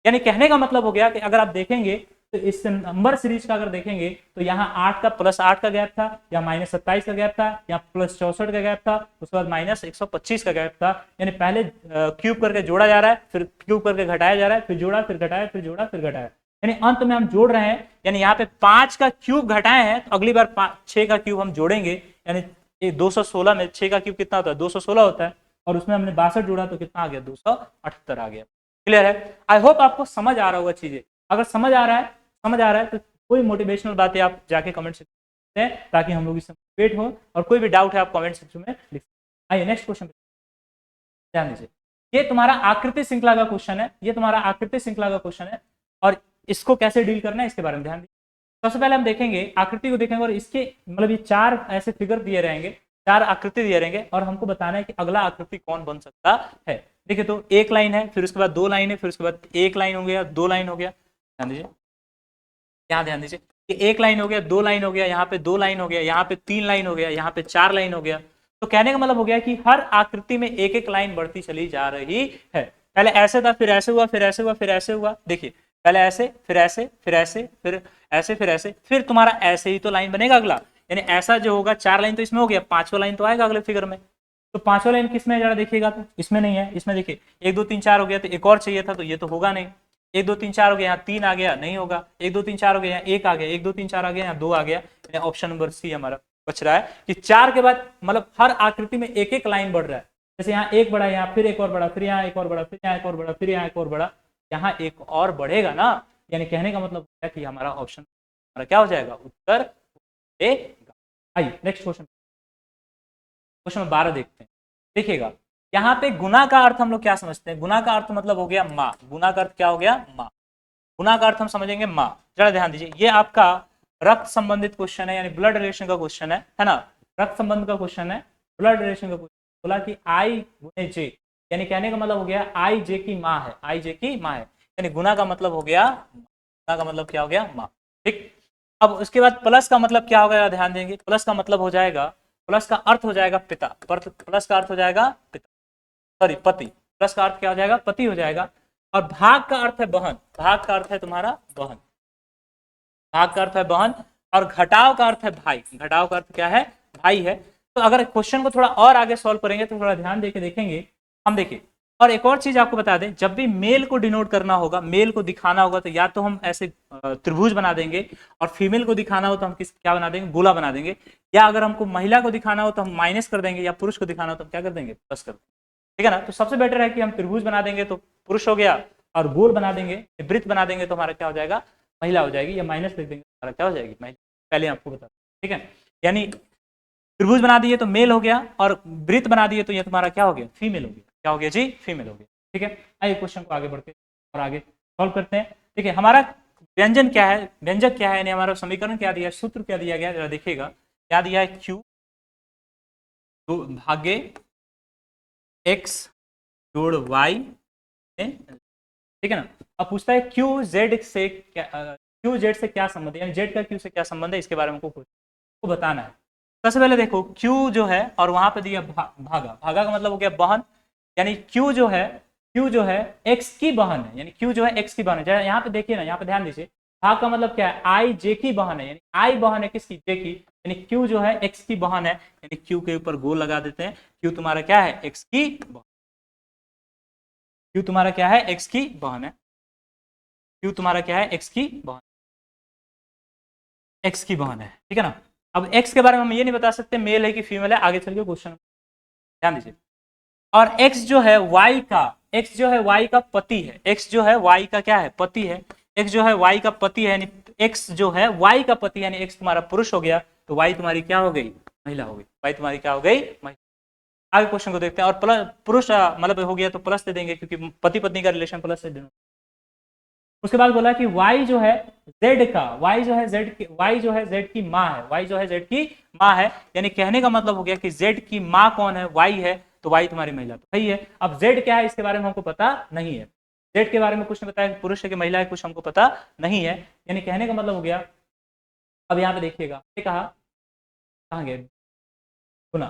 यानी कहने का मतलब हो गया कि अगर आप देखेंगे तो इस नंबर सीरीज का अगर देखेंगे तो यहाँ 8 का प्लस 8 का गैप था, या माइनस 27 का गैप था, या प्लस 64 का गैप था, उसके बाद माइनस 125 का गैप था, यानी पहले क्यूब करके जोड़ा जा रहा है, फिर क्यूब करके घटाया जा रहा है, फिर जोड़ा फिर घटाया फिर जोड़ा फिर घटाया, यानी अंत में हम जोड़ रहे हैं, यानी यहाँ पे 5 का क्यूब घटाए हैं तो अगली बार 6 का क्यूब हम जोड़ेंगे, यानी 216 में 6 का क्यूब कितना होता है 216 होता है, और उसमें हमने 62 जोड़ा तो कितना आ गया 278 आ गया। क्लियर है, आई होप आपको समझ आ रहा होगा चीजें, अगर समझ आ रहा है तो कोई मोटिवेशनल बातें आप जाके कमेंट सेक्शन में दें ताकि हम लोग इससे मोटिवेट हो, और कोई भी डाउट है आप कमेंट सेक्शन में लिख। आइए नेक्स्ट क्वेश्चन ध्यान दीजिए, ये तुम्हारा आकृति श्रृंखला का क्वेश्चन है, ये तुम्हारा आकृति श्रृंखला का क्वेश्चन है, और इसको कैसे डील करना है इसके बारे में ध्यान दीजिए। सबसे पहले हम देखेंगे आकृति को देखेंगे, और इसके मतलब ये 4 ऐसे फिगर दिए रहेंगे, 4 आकृति दिए रहेंगे, और हमको बताना है कि अगला आकृति कौन बन सकता है। देखिए तो एक लाइन है, फिर उसके बाद 2 लाइन है, फिर उसके बाद एक लाइन हो गया 2 लाइन हो गया, ध्यान दीजिए यहाँ ध्यान दीजिए कि एक लाइन हो गया 2 लाइन हो गया, यहाँ पे 2 लाइन हो गया, यहाँ पे 3 लाइन हो गया, यहाँ पे 4 लाइन हो गया। तो कहने का मतलब हो गया कि हर आकृति में एक एक लाइन बढ़ती चली जा रही है। पहले ऐसे था, फिर ऐसे हुआ, फिर ऐसे हुआ, फिर ऐसे हुआ, देखिए पहले ऐसे, फिर ऐसे, फिर ऐसे, फिर ऐसे, फिर ऐसे, फिर तुम्हारा ऐसे ही तो लाइन बनेगा अगला, यानी ऐसा जो होगा 4 लाइन तो इसमें हो गया, 5वां लाइन तो आएगा अगले फिगर में। तो 5वां लाइन किसमें जरा देखिएगा, तो इसमें नहीं है, इसमें देखिए 1 2 3 4 हो गया, तो एक और चाहिए था, तो ये तो होगा नहीं। 1 2 3 4 हो गया, यहाँ 3 आ गया, नहीं होगा। 1 2 3 4 हो गया, यहाँ 1 आ गया, 1 2 3 4 आ गया, यहाँ 2 आ गया, ऑप्शन नंबर सी हमारा बच रहा है कि 4 के बाद मतलब हर आकृति में एक एक लाइन बढ़ रहा है। जैसे यहाँ एक बढ़ा, यहाँ फिर एक और बढ़ा, फिर यहाँ एक और बढ़ा, फिर यहाँ एक और बढ़ा, फिर यहाँ एक और बढ़ा, यहाँ एक और बढ़ेगा ना, यानी कहने का मतलब है कि हमारा ऑप्शन हमारा क्या हो जाएगा उत्तर देगा। आइए नेक्स्ट क्वेश्चन, क्वेश्चन 12 देखते हैं। देखिएगा यहाँ पे गुना का अर्थ हम लोग क्या समझते हैं, गुना का अर्थ मतलब हो गया माँ, गुना का अर्थ क्या हो गया माँ, गुना का अर्थ हम समझेंगे माँ। जरा ध्यान दीजिए, ये आपका रक्त संबंधित क्वेश्चन है, यानी ब्लड रिलेशन का क्वेश्चन है ना, रक्त संबंध का क्वेश्चन है, ब्लड रिलेशन का क्वेश्चन। बोला कि आई गुने जे, यानी कहने का मतलब हो गया आई जे की माँ है, आई जे की माँ है, यानी गुना का मतलब हो गया, गुना का मतलब क्या हो गया माँ। ठीक, अब उसके बाद प्लस का मतलब क्या होगा, ध्यान देंगे, प्लस का मतलब हो जाएगा, प्लस का अर्थ हो जाएगा पिता, प्लस का अर्थ हो जाएगा पिता, सॉरी पति, प्लस का अर्थ क्या हो जाएगा, पति हो जाएगा। और भाग का अर्थ है बहन, भाग का अर्थ है तुम्हारा बहन, भाग का अर्थ है बहन। और घटाव का अर्थ है भाई, घटाव का अर्थ क्या है, भाई है। तो अगर क्वेश्चन को थोड़ा और आगे सॉल्व करेंगे तो थोड़ा ध्यान देके देखेंगे हम। देखिए, और एक और चीज आपको बता दें, जब भी मेल को डिनोट करना होगा, मेल को दिखाना होगा, तो या तो हम ऐसे त्रिभुज बना देंगे, और फीमेल को दिखाना हो तो हम क्या बना देंगे, गोला बना देंगे, या अगर हमको महिला को दिखाना हो तो हम माइनस कर देंगे, या पुरुष को दिखाना हो तो हम क्या कर देंगे, प्लस कर देंगे। ठीक है ना, तो सबसे बेटर है कि हम त्रिभुज बना देंगे तो पुरुष हो गया, और गोल बना देंगे, वृत्त बना देंगे तो हमारा क्या हो जाएगा, महिला हो जाएगी, या माइनस लिख देंगे तो हमारा क्या हो जाएगी, महिला। पहले आपको बता, ठीक है, यानी त्रिभुज बना दिए तो मेल हो गया, और वृत्त बना दिए तो ये तुम्हारा क्या हो गया, फीमेल हो गया। क्या हो गया जी, फीमेल हो गया। ठीक है, आइए क्वेश्चन को आगे बढ़ते और आगे सॉल्व करते हैं। ठीक है, हमारा व्यंजन क्या है, व्यंजक क्या है, यानी हमारा समीकरण क्या दिया है, सूत्र क्या दिया गया, जरा देखिएगा, क्या दिया है, क्यू भागे एक्स जोड़ वाई। ठीक है ना, अब पूछता है क्यू जेड से क्या, क्यू जेड से क्या संबंध है, यानी जेड का क्यू से क्या संबंध है, इसके बारे में को बताना है। सबसे पहले देखो, क्यू जो है और वहां पे दिया भागा, भागा का मतलब हो गया बहन, यानी क्यू जो है, क्यू जो है एक्स की बहन है, यानी क्यू जो है एक्स की बहन है। यहाँ पे देखिए ना, यहाँ पे ध्यान दीजिए, भाग का मतलब क्या है, आई जे की बहन है, यानी आई बहन है किसकी, जे की, यानी क्यू जो है एक्स की बहन है, यानी क्यू के ऊपर गोल लगा देते हैं, क्यू तुम्हारा क्या है, एक्स की बहन, क्यू तुम्हारा क्या है, एक्स की बहन है, क्यू तुम्हारा क्या है, एक्स की बहन, एक्स की बहन है। ठीक है ना, अब एक्स के बारे में हम ये नहीं बता सकते मेल है कि फीमेल है, आगे चल के क्वेश्चन ध्यान दीजिए। और x जो है y का, x जो है y का पति है, x जो है y का क्या है, पति है, x जो है y का पति है, यानी x जो है y का पति, यानी x तुम्हारा पुरुष हो गया, तो y तुम्हारी क्या हो गई, महिला हो गई, y तुम्हारी क्या हो गई, महिला। आगे क्वेश्चन को देखते हैं, और प्लस पुरुष मतलब हो गया तो प्लस दे देंगे, क्योंकि पति पत्नी का रिलेशन प्लस से देना। उसके बाद बोला कि y जो है z का, y जो है z की, y जो है z की माँ है, y जो है z की माँ है, यानी कहने का मतलब हो गया कि z की माँ कौन है, y है, तो y तुम्हारी महिला, तो सही है। अब z क्या है इसके बारे में हमको पता नहीं है, z के बारे में कुछ नहीं पता है, पुरुष है कि महिला है कुछ हमको पता नहीं है, यानी कहने का मतलब हो गया। अब यहाँ पे देखिएगा, कहा कहाँ गया, गुना,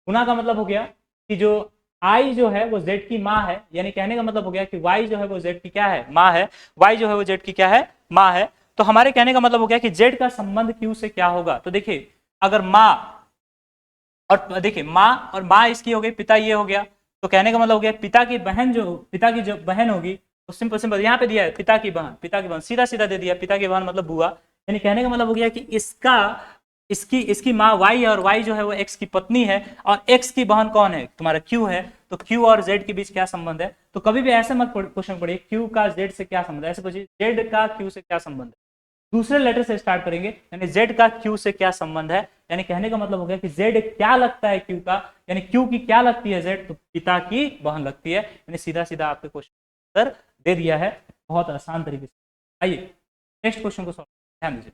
गुना का मतलब हो गया कि जो आई जो है वो जेड की माँ है, यानी कहने का मतलब हो गया कि वाई जो है वो जेड की क्या है, माँ है, वाई जो है वो जेड की क्या है, माँ है। तो हमारे कहने का मतलब हो गया कि जेड का संबंध क्यू से क्या होगा, तो देखिए अगर माँ, और देखिए माँ और माँ इसकी हो गई, पिता ये हो गया, तो कहने का मतलब हो गया पिता की बहन, जो पिता की जो बहन होगी, तो सिंपल सिंपल यहाँ पे दिया है पिता की बहन, पिता की बहन सीधा सीधा दे दिया, पिता की बहन मतलब बुआ, यानी कहने का मतलब हो गया कि इसका इसकी माँ वाई है, और वाई जो है वो एक्स की पत्नी है, और एक्स की बहन कौन है, तुम्हारा क्यू है, तो क्यू और जेड के बीच क्या संबंध है। तो कभी भी ऐसे मत क्वेश्चन पढ़िए क्यू का जेड से क्या संबंध है, ऐसे पूछिए जेड का क्यू से क्या संबंध है, दूसरे लेटर से स्टार्ट करेंगे, यानी जेड का क्यू से क्या संबंध है, यानी कहने का मतलब हो गया कि जेड क्या लगता है क्यू का, यानी क्यू की क्या लगती है जेड, तो पिता की बहन लगती है, यानी सीधा सीधा आपके क्वेश्चन आंसर दे दिया है, बहुत आसान तरीके से। आइए नेक्स्ट क्वेश्चन को सॉल्व ध्यान दीजिए।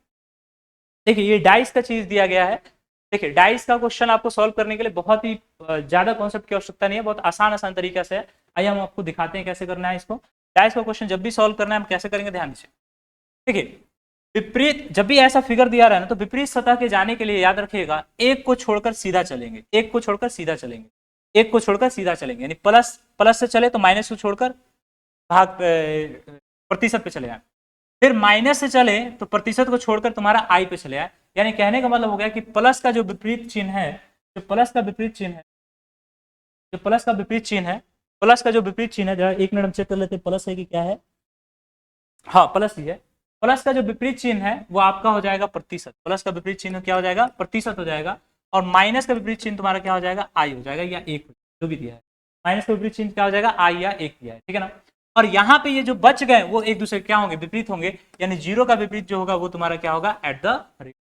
देखिए ये डाइस का चीज दिया गया है, देखिए डाइस का क्वेश्चन आपको सॉल्व करने के लिए बहुत ही ज्यादा कॉन्सेप्ट की आवश्यकता नहीं है, बहुत आसान आसान तरीका से है। आइए हम आपको दिखाते हैं कैसे करना है इसको। डाइस का क्वेश्चन जब भी सॉल्व करना है हम कैसे करेंगे, ध्यान दीजिए। देखिए विपरीत, जब भी ऐसा फिगर दिया रहा है ना, तो विपरीत सतह के जाने के लिए याद रखिएगा एक को छोड़कर सीधा चलेंगे, एक को छोड़कर सीधा चलेंगे, एक को छोड़कर सीधा चलेंगे, यानी प्लस प्लस से चले तो माइनस को छोड़कर भाग प्रतिशत पे चले जाए, फिर माइनस से चले तो प्रतिशत को छोड़कर तुम्हारा आई पे चले आए, यानी कहने का मतलब हो गया कि प्लस का जो विपरीत चिन्ह है, जो प्लस का विपरीत चिन्ह है, जो प्लस का विपरीत चिन्ह है, प्लस का जो विपरीत चिन्ह है, जरा एक मिनट हम चेक कर लेते हैं प्लस है कि क्या है, हाँ प्लस ही है। प्लस का जो विपरीत चिन्ह है वो आपका हो जाएगा प्रतिशत, प्लस का विपरीत चिन्ह क्या हो जाएगा, प्रतिशत हो जाएगा, और माइनस का विपरीत चिन्ह तुम्हारा क्या हो जाएगा, आई हो जाएगा, या एक जो भी दिया है, माइनस का विपरीत चिन्ह क्या हो जाएगा, आई या एक दिया है, ठीक है ना। और यहाँ पे ये जो बच गए वो एक दूसरे क्या होंगे, विपरीत होंगे, यानी जीरो का विपरीत जो होगा वो तुम्हारा क्या होगा, एट द रेट।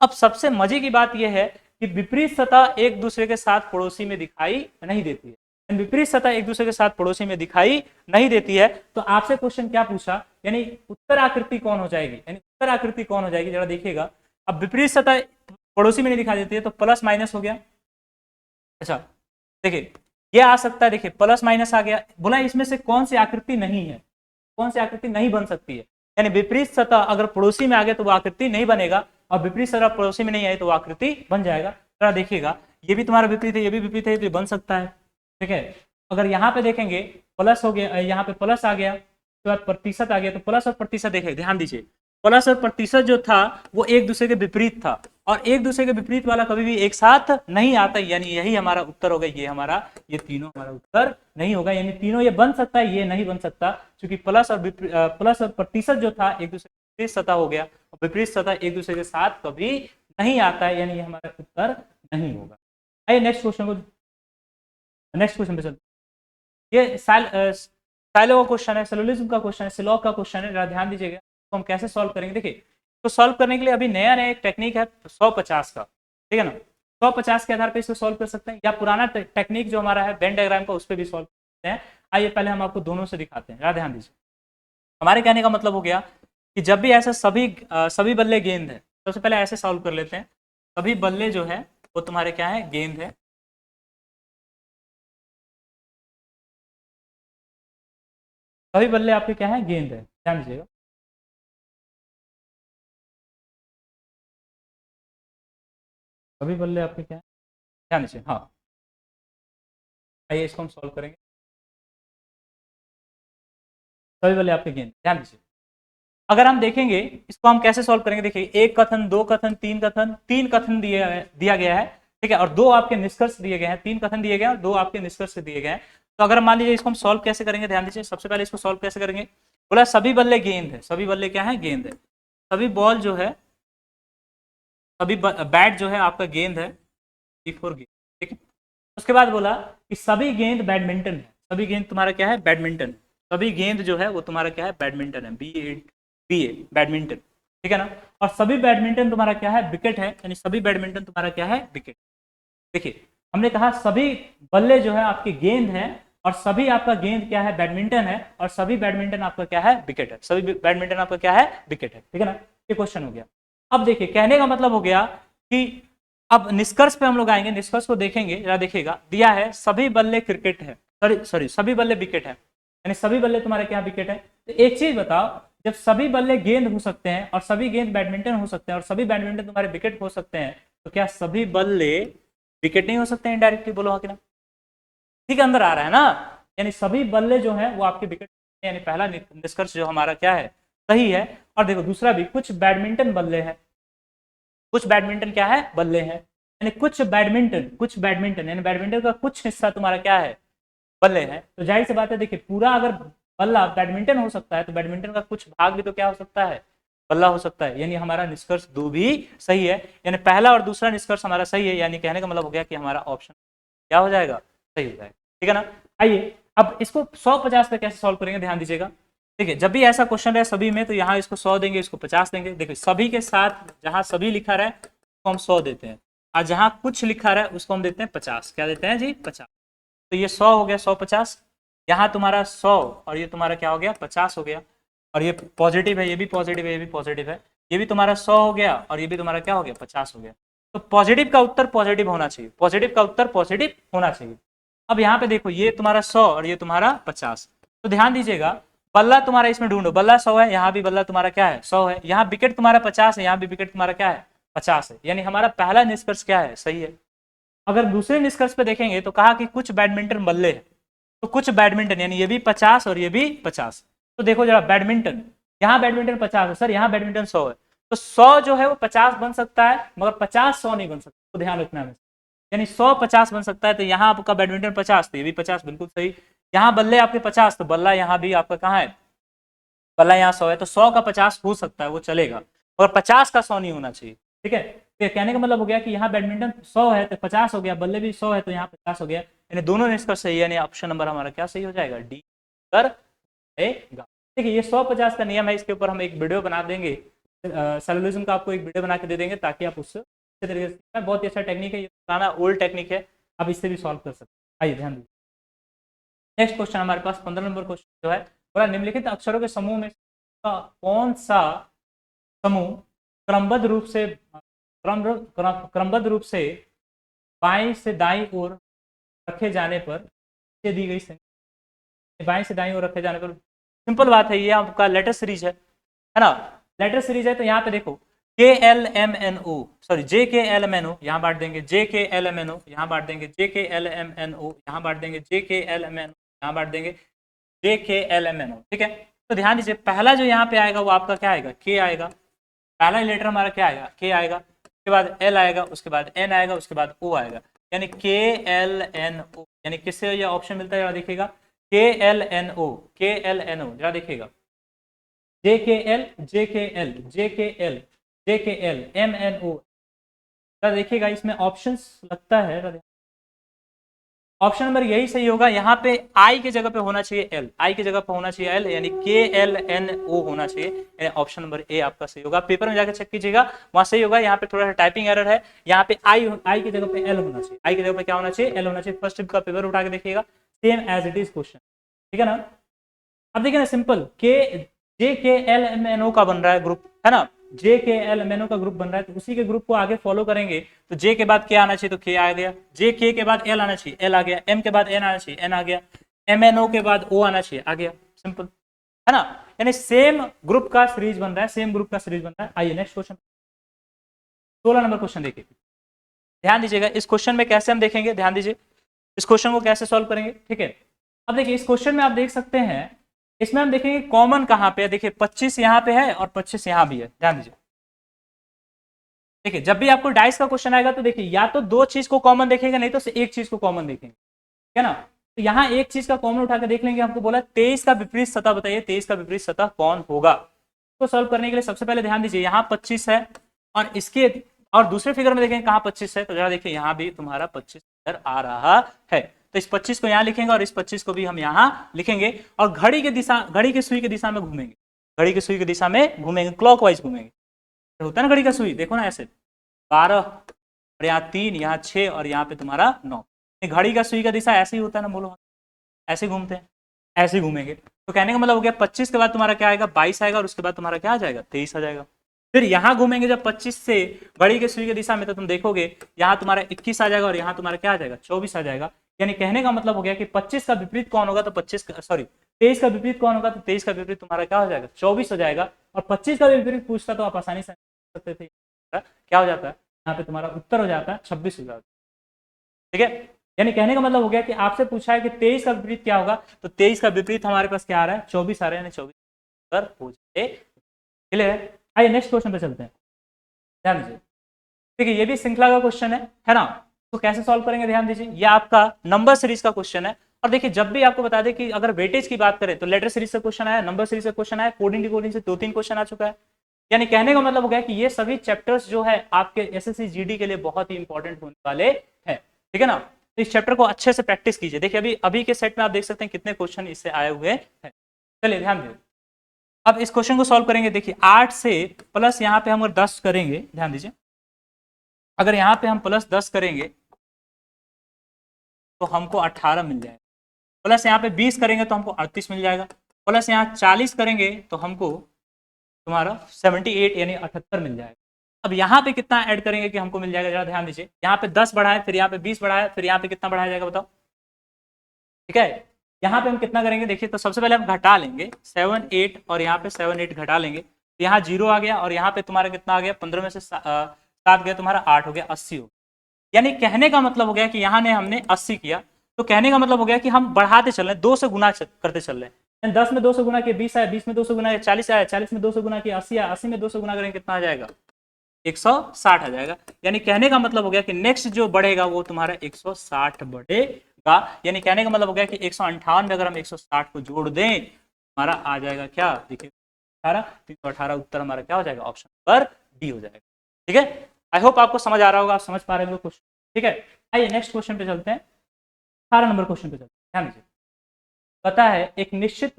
अब सबसे मजे की बात यह है कि विपरीत सतह एक दूसरे के साथ पड़ोसी में दिखाई नहीं देती है, विपरीत सतह एक दूसरे के साथ पड़ोसी में दिखाई नहीं देती है। तो आपसे क्वेश्चन क्या पूछा, यानी उत्तर आकृति कौन हो जाएगी, यानी उत्तर आकृति कौन हो जाएगी, जरा देखिएगा। अब विपरीत सतह पड़ोसी में नहीं दिखाई देती है तो प्लस माइनस हो गया। अच्छा देखिए ये आ सकता है, देखिए प्लस माइनस आ गया, बोला इसमें से कौन सी आकृति नहीं है, कौन सी आकृति नहीं बन सकती है। यानी विपरीत सतह अगर पड़ोसी में आ गया तो वो आकृति नहीं बनेगा, और विपरीत सतह पड़ोसी में नहीं आई तो वो आकृति बन जाएगा। जरा देखिएगा ये भी तुम्हारा विपरीत है, ये भी विपरीत है, तो बन सकता है। ठीक है, अगर यहाँ पे देखेंगे प्लस हो गया, यहाँ पे प्लस आ गया, उसके बाद प्रतिशत आ गया, तो प्लस और प्रतिशत देखिए, ध्यान दीजिए प्लस और प्रतिशत जो था वो एक दूसरे के विपरीत था, और एक दूसरे के विपरीत वाला कभी भी एक साथ नहीं आता, यानी यही हमारा उत्तर होगा। ये हमारा, ये तीनों हमारा उत्तर नहीं होगा, यानी तीनों ये बन सकता है, ये नहीं बन सकता, क्योंकि प्लस और प्रतिशत जो था एक दूसरे के विपरीत सतह हो गया, और विपरीत सतह एक दूसरे के साथ कभी नहीं आता है, यानी ये हमारा उत्तर नहीं होगा। आइए नेक्स्ट क्वेश्चन पे चलते। ये साइलो का क्वेश्चन है, सेलुलिज्म का क्वेश्चन है, सिलॉग का क्वेश्चन है, ध्यान दीजिएगा। तो हम कैसे सॉल्व करेंगे, देखिए तो सॉल्व करने के लिए अभी नया एक टेक्निक है 150 का, ठीक है ना। 150 के आधार पे इसको सॉल्व कर सकते हैं, या पुराना टेक्निक जो हमारा है वेन डायग्राम का, उस पर भी सॉल्व करते हैं। आइए पहले हम आपको दोनों से दिखाते हैं, ध्यान दीजिए। हमारे कहने का मतलब हो गया कि जब भी ऐसा सभी बल्ले गेंद है, सबसे पहले ऐसे सॉल्व कर लेते हैं। सभी बल्ले जो है वो तुम्हारे क्या है, गेंद है। सभी बल्ले आपके क्या है, गेंद है, ध्यान दीजिएगा। सभी बल्ले आपके क्या है, ध्यान दीजिए। हाँ आइए इसको हम सॉल्व करेंगे। सभी बल्ले आपके गेंद, ध्यान दीजिए। अगर हम देखेंगे इसको हम कैसे सॉल्व करेंगे, देखिए एक कथन, दो कथन, तीन कथन दिया गया है, ठीक है, और दो आपके निष्कर्ष दिए गए हैं। तीन कथन दिए गए हैं और दो आपके निष्कर्ष दिए गए हैं। तो अगर मान लीजिए इसको हम सॉल्व कैसे करेंगे, ध्यान दीजिए। सबसे पहले इसको सॉल्व कैसे करेंगे, बोला सभी बल्ले गेंद है, सभी बल्ले क्या है, गेंद है। सभी बॉल जो है, सभी बैट जो है आपका गेंद है, D4 गेंद, ठीक है। उसके बाद बोला कि सभी गेंद बैडमिंटन है, सभी गेंद तुम्हारा क्या है, बैडमिंटन। सभी गेंद जो है वो तुम्हारा क्या है, बैडमिंटन है, BA बैडमिंटन, ठीक है ना। और सभी बैडमिंटन तुम्हारा क्या है, विकेट है, यानी सभी बैडमिंटन तुम्हारा क्या है, विकेट। देखिए हमने कहा सभी बल्ले जो है आपके गेंद है, और सभी आपका गेंद क्या है, बैडमिंटन है, और सभी बैडमिंटन आपका क्या है, विकेट है। सभी बैडमिंटन आपका क्या है, विकेट है, ठीक है ना। ये क्वेश्चन हो गया। अब देखिए कहने का मतलब हो गया कि अब निष्कर्ष पे हम लोग आएंगे, निष्कर्ष को देखेंगे, जरा देखिएगा। दिया है सभी बल्ले क्रिकेट है, सॉरी सभी बल्ले विकेट है, यानी सभी बल्ले तुम्हारे क्या विकेट है। तो एक चीज बताओ, जब सभी बल्ले गेंद हो सकते हैं और सभी गेंद बैडमिंटन हो सकते हैं और सभी बैडमिंटन तुम्हारे विकेट हो सकते हैं, तो क्या सभी बल्ले विकेट नहीं हो सकते हैं इनडायरेक्टली, बोलो हाँ कि ना। ठीक है, अंदर आ रहा है ना, यानी सभी बल्ले जो है वो आपके विकेट, यानी पहला निष्कर्ष जो हमारा क्या है, सही है। और देखो दूसरा भी, कुछ बैडमिंटन बल्ले हैं, कुछ बैडमिंटन क्या है, बल्ले हैं, यानी कुछ बैडमिंटन यानी बैडमिंटन का कुछ हिस्सा तुम्हारा क्या है, बल्ले हैं। तो जाहिर सी बात है, देखिए पूरा अगर बल्ला बैडमिंटन हो सकता है तो बैडमिंटन का कुछ भाग भी तो क्या हो सकता है, बल्ला हो सकता है। यानी हमारा निष्कर्ष दो भी सही है, यानी पहला और दूसरा निष्कर्ष हमारा सही है, यानी कहने का मतलब हो गया कि हमारा ऑप्शन क्या हो जाएगा, सही हो जाएगा, ठीक है ना। आइए अब इसको 150 पे कैसे सॉल्व करेंगे, ध्यान दीजिएगा। देखिए जब भी ऐसा क्वेश्चन है सभी में, तो यहाँ इसको 100 देंगे, इसको 50 देंगे। देखिए सभी के साथ जहां सभी लिखा रहा है उसको हम 100 देते हैं, और जहां कुछ लिखा रहा है उसको हम देते हैं 50। क्या देते हैं जी, 50। तो ये 100 हो गया, 150। यहाँ तुम्हारा 100 और ये तुम्हारा क्या हो गया, 50 हो गया। और ये पॉजिटिव है, ये भी पॉजिटिव है, ये भी पॉजिटिव है। ये भी तुम्हारा 100 हो गया और ये भी तुम्हारा क्या हो गया, 50 हो गया। तो पॉजिटिव का उत्तर पॉजिटिव होना चाहिए, पॉजिटिव का उत्तर पॉजिटिव होना चाहिए। अब यहाँ पे देखो ये तुम्हारा 100 और ये तुम्हारा 50। तो ध्यान दीजिएगा, बल्ला तुम्हारा इसमें ढूंढो, बल्ला 100 है, यहाँ भी बल्ला तुम्हारा क्या है, 100 है। यहाँ विकेट तुम्हारा 50 है, यहाँ भी विकेट तुम्हारा क्या है, 50 है। यानी हमारा पहला निष्कर्ष क्या है, सही है। अगर दूसरे निष्कर्ष पे देखेंगे तो कहा कि कुछ बैडमिंटन बल्ले हैं, तो कुछ बैडमिंटन यानी ये भी 50 और ये भी 50। तो देखो जरा बैडमिंटन, यहाँ बैडमिंटन 50 है सर, यहाँ बैडमिंटन 100 है, तो 100 जो है वो 50 बन सकता है, मगर 50 100 नहीं बन सकता, तो ध्यान रखना है। यानी 100 50 बन सकता है, तो यहाँ आपका बैडमिंटन 50, तो ये भी 50, बिल्कुल सही। यहाँ बल्ले आपके 50, तो बल्ला यहाँ भी आपका कहाँ है, बल्ला यहाँ 100 है, तो 100 का 50 हो सकता है, वो चलेगा, और 50 का 100 नहीं होना चाहिए, ठीक है। तो कहने का मतलब हो गया कि यहाँ बैडमिंटन 100 है तो 50 हो गया, बल्ले भी 100 है तो यहाँ 50 हो गया, यानी दोनों निष्कर्ष सही है, यानी ऑप्शन नंबर हमारा क्या सही हो जाएगा, डी कर देगा। ठीक है, ये 100-50 का नियम है, इसके ऊपर हम एक वीडियो बना देंगे, सेलुलिज्म का आपको एक वीडियो बना के दे देंगे, ताकि आप उससे अच्छे तरीके से, बहुत ही अच्छा टेक्निक है, ये पुराना ओल्ड टेक्निक है, आप इससे भी सॉल्व कर सकते हैं। आइए ध्यान दीजिए। नेक्स्ट क्वेश्चन हमारे पास 15 नंबर क्वेश्चन जो है, बोला निम्नलिखित अक्षरों के समूह में कौन सा समूह क्रमबद्ध रूप से क्रमबद्ध रूप से बाईं से दाईं ओर रखे जाने पर ये दी गई संख्या, बाईं से दाईं ओर रखे जाने पर, सिंपल बात है, ये आपका लेटर सीरीज है ना, लेटर सीरीज है। तो यहाँ पे देखो K L M N O, sorry J K L M N ओ, यहाँ बांट देंगे जे के एल एम एन ओ, यहाँ बांट देंगे जे के एल एम एन ओ, यहाँ बांट देंगे जे के एल एम एन ओ, यहाँ बांट देंगे जे के एल एम एन ओ। ठीक है, तो ध्यान दीजिए पहला जो यहाँ पे आएगा वो आपका क्या आएगा, के आएगा, पहला लेटर हमारा क्या आएगा, के आएगा, उसके बाद एल आएगा, उसके बाद एन आएगा, उसके बाद ओ आएगा, यानी के एल एन ओ, यानी किससे ये ऑप्शन मिलता है, जरा देखिएगा, के एल एन ओ, के एल एन ओ, जरा देखिएगा, जे के एल, जे के एल, जे के एल, जे के एल, एम एन ओ, जरा देखिएगा इसमें ऑप्शंस लगता है, ऑप्शन नंबर यही सही होगा, यहाँ पे आई की जगह पे होना चाहिए एल, आई की जगह पे होना चाहिए एल, यानी के एल एन ओ होना चाहिए, ऑप्शन नंबर ए आपका सही होगा। पेपर में जाकर चेक कीजिएगा, वहां सही होगा, यहाँ पे थोड़ा सा टाइपिंग एरर है, यहाँ पे आई की जगह पे एल होना चाहिए, आई की जगह पे क्या होना चाहिए, एल होना चाहिए। फर्स्ट का पेपर उठा के देखिएगा, same as it is question, ठीक है ना। अब देखिए ना, सिंपल के जे के एल एम एन ओ का बन रहा है ग्रुप, है ना, जे के एल एम एन ओ का ग्रुप बन रहा है, तो उसी के ग्रुप को आगे फॉलो करेंगे, तो जे के बाद के आना चाहिए तो के आ गया, जे के बाद एल आना चाहिए, एल आ गया, एम के बाद एन आना चाहिए, एन आ गया, एम एन ओ के बाद ओ आना चाहिए, आ गया, सिंपल, है ना। यानी सेम ग्रुप का सीरीज बन रहा है, सेम ग्रुप का सीरीज बन रहा है। आइए नेक्स्ट क्वेश्चन, 16 नंबर क्वेश्चन देखिए, ध्यान दीजिएगा, इस क्वेश्चन में कैसे हम देखेंगे, ध्यान दीजिए इस क्वेश्चन को कैसे सॉल्व करेंगे। ठीक है, अब देखिए इस क्वेश्चन में आप देख सकते हैं, इसमें हम देखेंगे कॉमन कहां पे है, देखिए 25 यहां पे है और 25 यहां भी है, ध्यान दीजिए। देखिए जब भी आपको डाइस का क्वेश्चन आएगा तो देखिए या तो दो चीज को कॉमन देखेंगे, नहीं तो एक चीज को कॉमन देखेंगे, ठीक है ना। तो यहाँ एक चीज का कॉमन उठा के देख लेंगे, हमको बोला 23 का विपरीत सतह बताइए, 23 का विपरीत सतह कौन होगा। तो सॉल्व करने के लिए सबसे पहले ध्यान दीजिए, यहाँ 25 है और इसके और दूसरे फिगर में देखेंगे कहाँ 25 है, तो जरा देखिए यहाँ भी तुम्हारा 25 नजर आ रहा है, तो इस 25 को यहाँ लिखेंगे और इस 25 को भी हम यहाँ लिखेंगे, और घड़ी के दिशा, घड़ी के सुई की दिशा में घूमेंगे, घड़ी की सुई की दिशा में घूमेंगे, क्लॉकवाइज घूमेंगे, तो होता है ना घड़ी का सुई, देखो ना ऐसे 12 और यहाँ 3, यहाँ 6 और यहाँ पे तुम्हारा 9, घड़ी का सुई का दिशा ऐसे ही होता है ना, बोलो ऐसे घूमते हैं, ऐसे घूमेंगे। तो कहने का मतलब हो गया 25 के बाद तुम्हारा क्या आएगा, 22 आएगा, और उसके बाद तुम्हारा क्या आ जाएगा, 23 आ जाएगा। फिर यहाँ घूमेंगे जब 25 से घड़ी के सुई की दिशा में, तो तुम देखोगे यहाँ तुम्हारा 21 आ जाएगा और यहाँ तुम्हारा क्या आ जाएगा, 24 आ जाएगा। यानी कहने का मतलब हो गया कि 25 का विपरीत कौन होगा, तो 23 का विपरीत कौन होगा, तो 23 का विपरीत तुम्हारा क्या हो जाएगा, 24 हो जाएगा। और 25 का विपरीत पूछता तो आप आसानी से सकते थे, क्या हो जाता है, यहाँ पे तुम्हारा उत्तर हो जाता है 26 हो जाता है, ठीक है। यानी कहने का मतलब हो गया कि आपसे पूछा है कि 23 का विपरीत क्या होगा, तो 23 का विपरीत हमारे पास क्या आ रहा है, 24 आ रहा है, यानी 24 हो जाए, क्लियर है। आइए नेक्स्ट क्वेश्चन पे चलते हैं, ध्यान दीजिए, देखिए ये भी श्रृंखला का क्वेश्चन है ना, तो कैसे सॉल्व करेंगे, ध्यान दीजिए, ये आपका नंबर सीरीज का क्वेश्चन है। और देखिए जब भी आपको बता दें कि अगर वेटेज की बात करें तो लेटर सीरीज से क्वेश्चन आया, नंबर सीरीज से क्वेश्चन आया, कोडिंग डिकोडिंग से 2-3 क्वेश्चन आ चुका है। यानी कहने का मतलब हो गया कि ये सभी चैप्टर्स जो है आपके एसएससी जीडी के लिए बहुत ही इंपॉर्टेंट होने वाले हैं, ठीक है ना। तो इस चैप्टर को अच्छे से प्रैक्टिस कीजिए। देखिए अभी अभी के सेट में आप देख सकते हैं कितने क्वेश्चन इससे आए हुए हैं। चलिए ध्यान दीजिए, अब इस क्वेश्चन को सॉल्व करेंगे। देखिए 8 से प्लस यहाँ पे हम 10 करेंगे, ध्यान दीजिए, अगर यहाँ पे हम प्लस 10 करेंगे तो हमको 18 मिल जाएगा, प्लस यहाँ पे 20 करेंगे तो हमको 38 मिल जाएगा, प्लस यहाँ 40 करेंगे तो हमको तुम्हारा 78 यानी 78 मिल जाएगा। अब यहाँ पे कितना ऐड करेंगे कि हमको मिल जाएगा, जरा ध्यान दीजिए, यहाँ पे 10 बढ़ाए, फिर यहाँ पे 20 बढ़ाए, फिर यहाँ पे कितना बढ़ाया जाएगा बताओ, ठीक है। यहाँ पे हम कितना करेंगे, देखिए तो सबसे पहले हम घटा लेंगे 7 8 और यहाँ पे 7 8 घटा लेंगे, तो यहाँ 0 आ गया और यहाँ पे तुम्हारा कितना आ गया, 15 में से 7 गया, तुम्हारा 8 हो गया, 80 हो गया। यानी कहने का मतलब हो गया कि यहाँ ने हमने 80 किया, तो कहने का मतलब हो गया कि हम बढ़ाते चल रहे हैं, 2 से गुना करते चल रहे हैं। 10 में 2 से गुना किया 20 आया, 20 में 2 से गुना किया 40 आया, 40 में 2 से गुना किया 80 आया, 80 में 2 से गुना करेंगे कितना आ जाएगा, 160 आ जाएगा। यानी कहने का मतलब हो गया कि नेक्स्ट जो बढ़ेगा वो तुम्हारा 160 बढ़ेगा। यानी कहने का मतलब हो गया कि 158 में अगर हम 160 को जोड़ दें हमारा आ जाएगा क्या, देखिए 18, 318 उत्तर हमारा क्या हो जाएगा, ऑप्शन नंबर डी हो जाएगा, ठीक है। आई होप आपको समझ आ रहा होगा, आप समझ पा रहे होंगे क्वेश्चन, ठीक है। आइए नेक्स्ट क्वेश्चन पे चलते हैं, 18 नंबर क्वेश्चन पे चलते हैं। ध्यान दीजिए, पता है एक निश्चित,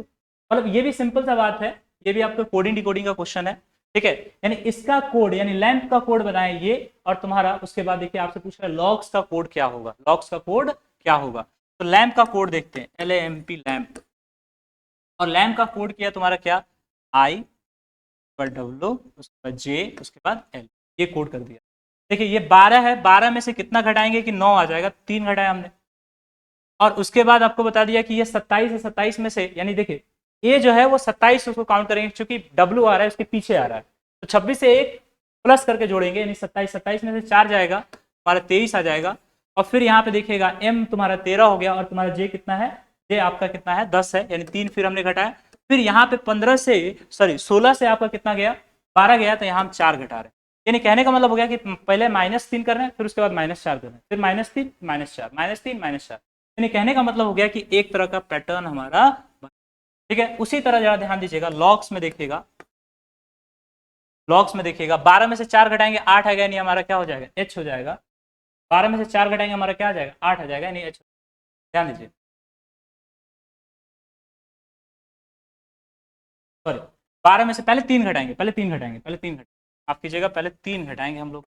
मतलब ये भी सिंपल सा बात है, ये भी आपका कोडिंग डिकोडिंग का क्वेश्चन है, ठीक है। यानी इसका कोड यानी लेंथ का कोड बनाए ये, और तुम्हारा उसके बाद देखिए आपसे पूछ रहा है लॉग्स का कोड क्या होगा, लॉग्स का कोड क्या होगा। तो लैम्प का कोड देखते हैं, LAMP लैम्प, और लैम्प का कोड किया तुम्हारा क्या, I पर W, उसके बाद J, उसके बाद L, ये कोड कर दिया। देखिए ये 12 है, 12 में से कितना घटाएंगे कि 9 आ जाएगा, 3 घटाया हमने। और उसके बाद आपको बता दिया कि ये 27 है, 27 में से यानी देखिए ये जो है वो 27 उसको काउंट करेंगे, क्योंकि W आ रहा है उसके पीछे आ रहा है, तो 26 से एक प्लस करके जोड़ेंगे, यानी 27, 27 में से 4 जाएगा हमारा 23 आ जाएगा। और फिर यहाँ पे देखिएगा M तुम्हारा 13 हो गया, और तुम्हारा J कितना है, J आपका कितना है 10 है, यानी 3 फिर हमने घटाया। फिर यहाँ पे 15 से 16 से आपका कितना गया, 12 गया, तो यहाँ हम 4 घटा रहे हैं। यानी कहने का मतलब हो गया कि पहले -3 कर रहे हैं, फिर उसके बाद -4 कर रहे हैं, फिर -3 -4 -3 -4, यानी कहने का मतलब हो गया कि एक तरह का पैटर्न हमारा, ठीक है। उसी तरह जरा ध्यान दीजिएगा लॉग्स में देखिएगा, लॉग्स में देखिएगा 12 में से 4 घटाएंगे 8 आ गया, यानी हमारा क्या हो जाएगा, H हो जाएगा। 12 में से 4 घटाएंगे हमारा क्या आ जाएगा, 8 आ जाएगा, यानी H। ध्यान दीजिए, सॉरी 12 में से पहले 3 घटाएंगे, पहले 3 घटाएंगे, पहले 3 घटाएंगे, आप कीजिएगा पहले 3 घटाएंगे हम लोग,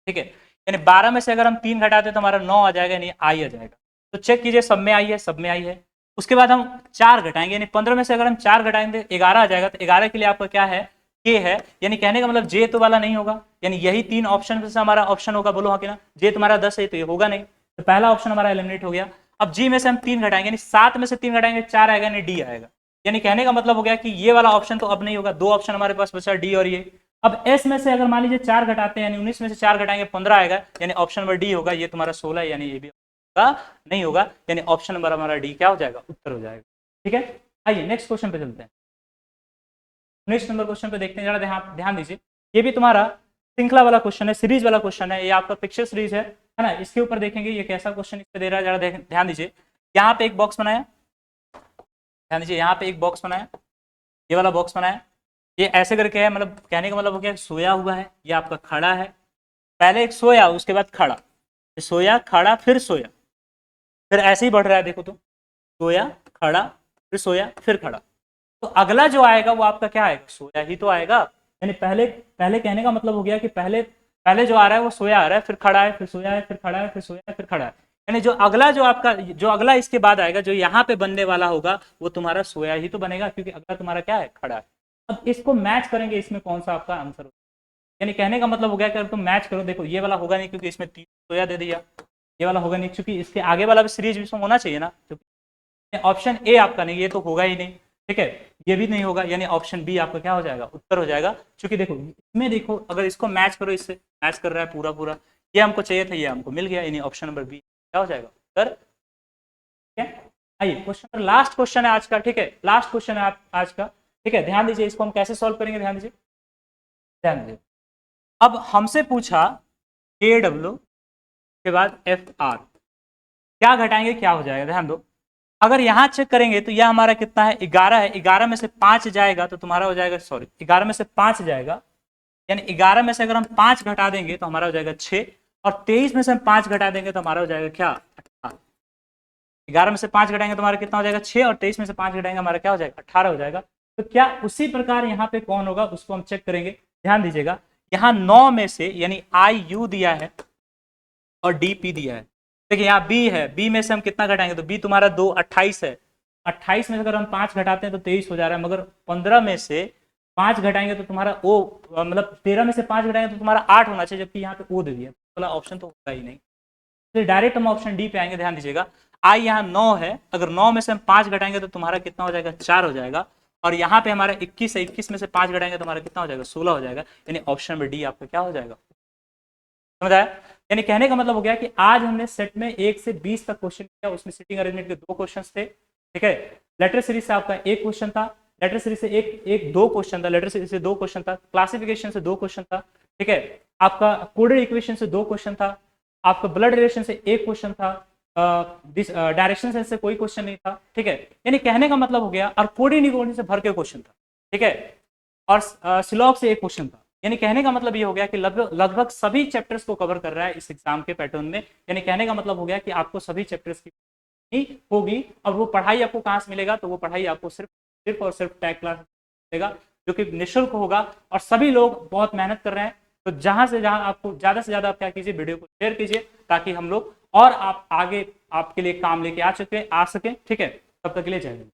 ठीक है। यानी 12 में से अगर हम 3 घटाते तो हमारा 9 आ जाएगा, यानी आई आ जाएगा। तो चेक कीजिए सब में आई है, सब में आई है। उसके बाद हम 4 घटाएंगे, यानी 15 में से अगर हम 4 घटाएंगे 11 आ जाएगा। तो 11 के लिए आपका क्या है, के है, यानी कहने का मतलब जे तो वाला नहीं होगा, यानी यही 3 ऑप्शन में से हमारा ऑप्शन होगा, बोलो हाँ कि ना। जे तुम्हारा 10 है तो ये होगा नहीं, तो पहला ऑप्शन हमारा एलिमिनेट हो गया। अब जी में से हम 3 घटाएंगे, यानी 7 में से 3 घटाएंगे 4 आएगा, यानी डी आएगा। यानी कहने का मतलब हो गया कि ये वाला ऑप्शन तो अब नहीं होगा, 2 ऑप्शन हमारे पास बचा, डी और ये। अब एस में से अगर मान लीजिए 4 घटाते हैं, यानी 19 में से 4 घटाएंगे 15 आएगा, यानी ऑप्शन नंबर डी होगा। ये तुम्हारा 16 है, यानी ये भी होगा नहीं होगा, यानी ऑप्शन नंबर हमारा डी क्या हो जाएगा, उत्तर हो जाएगा। ठीक है, आइए नेक्स्ट क्वेश्चन पे चलते हैं। नेक्स्ट नंबर क्वेश्चन पे देखते हैं, जरा ध्यान दीजिए। ये भी तुम्हारा श्रृंखला वाला क्वेश्चन है, सीरीज वाला क्वेश्चन है, ये आपका पिक्चर सीरीज है ना। इसके ऊपर देखेंगे ये कैसा क्वेश्चन इस पे दे रहा है, जरा ध्यान दीजिए। यहाँ पे एक बॉक्स बनाया, ध्यान दीजिए, यहाँ पे एक बॉक्स बनाया, ये वाला बॉक्स बनाया, ये ऐसे करके है, मतलब कहने का मतलब हो गया सोया हुआ है, ये आपका खड़ा है, पहले एक सोया उसके बाद खड़ा, सोया खड़ा फिर सोया, फिर ऐसे ही बढ़ रहा है, देखो तो सोया खड़ा फिर सोया फिर खड़ा। तो अगला जो आएगा वो आपका क्या आएगा, सोया ही तो आएगा। यानी पहले पहले कहने का मतलब हो गया कि पहले पहले जो आ रहा है वो सोया आ रहा है, फिर खड़ा है, फिर सोया है, फिर खड़ा है, फिर सोया है, फिर खड़ा है। यानी जो अगला जो आपका जो अगला इसके बाद आएगा, जो यहाँ पे बनने वाला होगा वो तुम्हारा सोया ही तो बनेगा, क्योंकि अगला तुम्हारा क्या है, खड़ा है। अब इसको मैच करेंगे, इसमें कौन सा आपका आंसर होगा। यानी कहने का मतलब हो गया कि अगर तुम मैच करो, देखो ये वाला होगा नहीं क्योंकि इसमें 3 सोया दे दिया, ये वाला होगा नहीं क्योंकि इसके आगे वाला भी सीरीज इसमें होना चाहिए ना, क्योंकि ऑप्शन ए आपका नहीं, ये तो होगा ही नहीं, ठीक है। ये भी नहीं होगा, यानी ऑप्शन बी आपका क्या हो जाएगा, उत्तर हो जाएगा। क्योंकि देखो इसमें देखो अगर इसको मैच करो, इससे मैच कर रहा है पूरा पूरा, ये हमको चाहिए था, ये हमको मिल गया, यानी ऑप्शन नंबर बी क्या हो जाएगा, उत्तर। ठीक है, आइए क्वेश्चन लास्ट क्वेश्चन है आज का, ठीक है, लास्ट क्वेश्चन है आज का, ठीक है। ध्यान दीजिए, इसको हम कैसे सॉल्व करेंगे, ध्यान दीजिए, ध्यान दीजिए। अब हमसे पूछा के डब्ल्यू के बाद एफ आर, क्या घटाएंगे क्या हो जाएगा, ध्यान दो। अगर यहां चेक करेंगे तो यह हमारा कितना है, 11 है, 11 में से 5 जाएगा तो तुम्हारा हो जाएगा, सॉरी 11 में से 5 जाएगा, यानी 11 में से अगर हम 5 घटा देंगे तो हमारा हो जाएगा 6, और 23 में से हम 5 घटा देंगे तो हमारा हो जाएगा क्या, 18। 11 में से 5 घटाएंगे तो हमारा कितना हो जाएगा 6, और 23 में से 5 घटाएंगे हमारा क्या हो जाएगा, 18 हो जाएगा। तो क्या उसी प्रकार यहाँ पे कौन होगा उसको हम चेक करेंगे। ध्यान दीजिएगा, यहाँ 9 में से यानी आई यू दिया है और डी पी दिया है। देखिए यहाँ बी है, बी में से हम कितना घटाएंगे, तो बी तुम्हारा 2 28 है, 28 में से अगर हम 5 घटाते हैं तो 23 हो जा रहा है, मगर 15 में से 5 घटाएंगे तो तुम्हारा ओ, मतलब 13 में से 5 घटाएंगे तो तुम्हारा 8 होना चाहिए, जबकि यहाँ पे ओ दे दिया, वाला ऑप्शन तो होगा ही नहीं। तो डायरेक्ट हम ऑप्शन डी पे आएंगे। ध्यान दीजिएगा, आई यहाँ 9 है, अगर 9 में से हम 5 घटाएंगे तो तुम्हारा कितना हो जाएगा, 4 हो जाएगा, और यहाँ पे हमारा 21 है, 21 में से 5 घटाएंगे तो हमारा कितना हो जाएगा, 16 हो जाएगा, यानी ऑप्शन नंबर डी आपका क्या हो जाएगा, समझ आया। यानी कहने का मतलब हो गया कि आज हमने सेट में 1 से 20 तक क्वेश्चन किया, उसमें सिटिंग अरेंजमेंट के 2 क्वेश्चन थे, ठीक है। लेटर सीरीज से आपका 1 क्वेश्चन था, लेटर सीरीज से एक 2 क्वेश्चन था, लेटर सीरीज से 2 क्वेश्चन था, क्लासिफिकेशन से 2 क्वेश्चन था, ठीक है। आपका कोडेड इक्वेशन से 2 क्वेश्चन था, आपका ब्लड रिलेशन से 1 क्वेश्चन था, डायरेक्शन सेंस से कोई क्वेश्चन नहीं था, ठीक है। यानी कहने का मतलब हो गया, और कोडिंग से भर के क्वेश्चन था, ठीक है, और सिलॉग से 1 क्वेश्चन था। यानी कहने का मतलब ये हो गया कि लगभग सभी चैप्टर्स को कवर कर रहा है इस एग्जाम के पैटर्न में। यानी कहने का मतलब हो गया कि आपको सभी चैप्टर्स की ही होगी, और वो पढ़ाई आपको कहाँ से मिलेगा, तो वो पढ़ाई आपको सिर्फ और सिर्फ टैग क्लास मिलेगा, जो कि निःशुल्क होगा, और सभी लोग बहुत मेहनत कर रहे हैं। तो जहां से जहां आपको ज्यादा से ज्यादा आप क्या कीजिए, वीडियो को शेयर कीजिए, ताकि हम लोग और आप आगे आपके लिए काम लेके आ सके ठीक है। तब तक के लिए जय हिंद।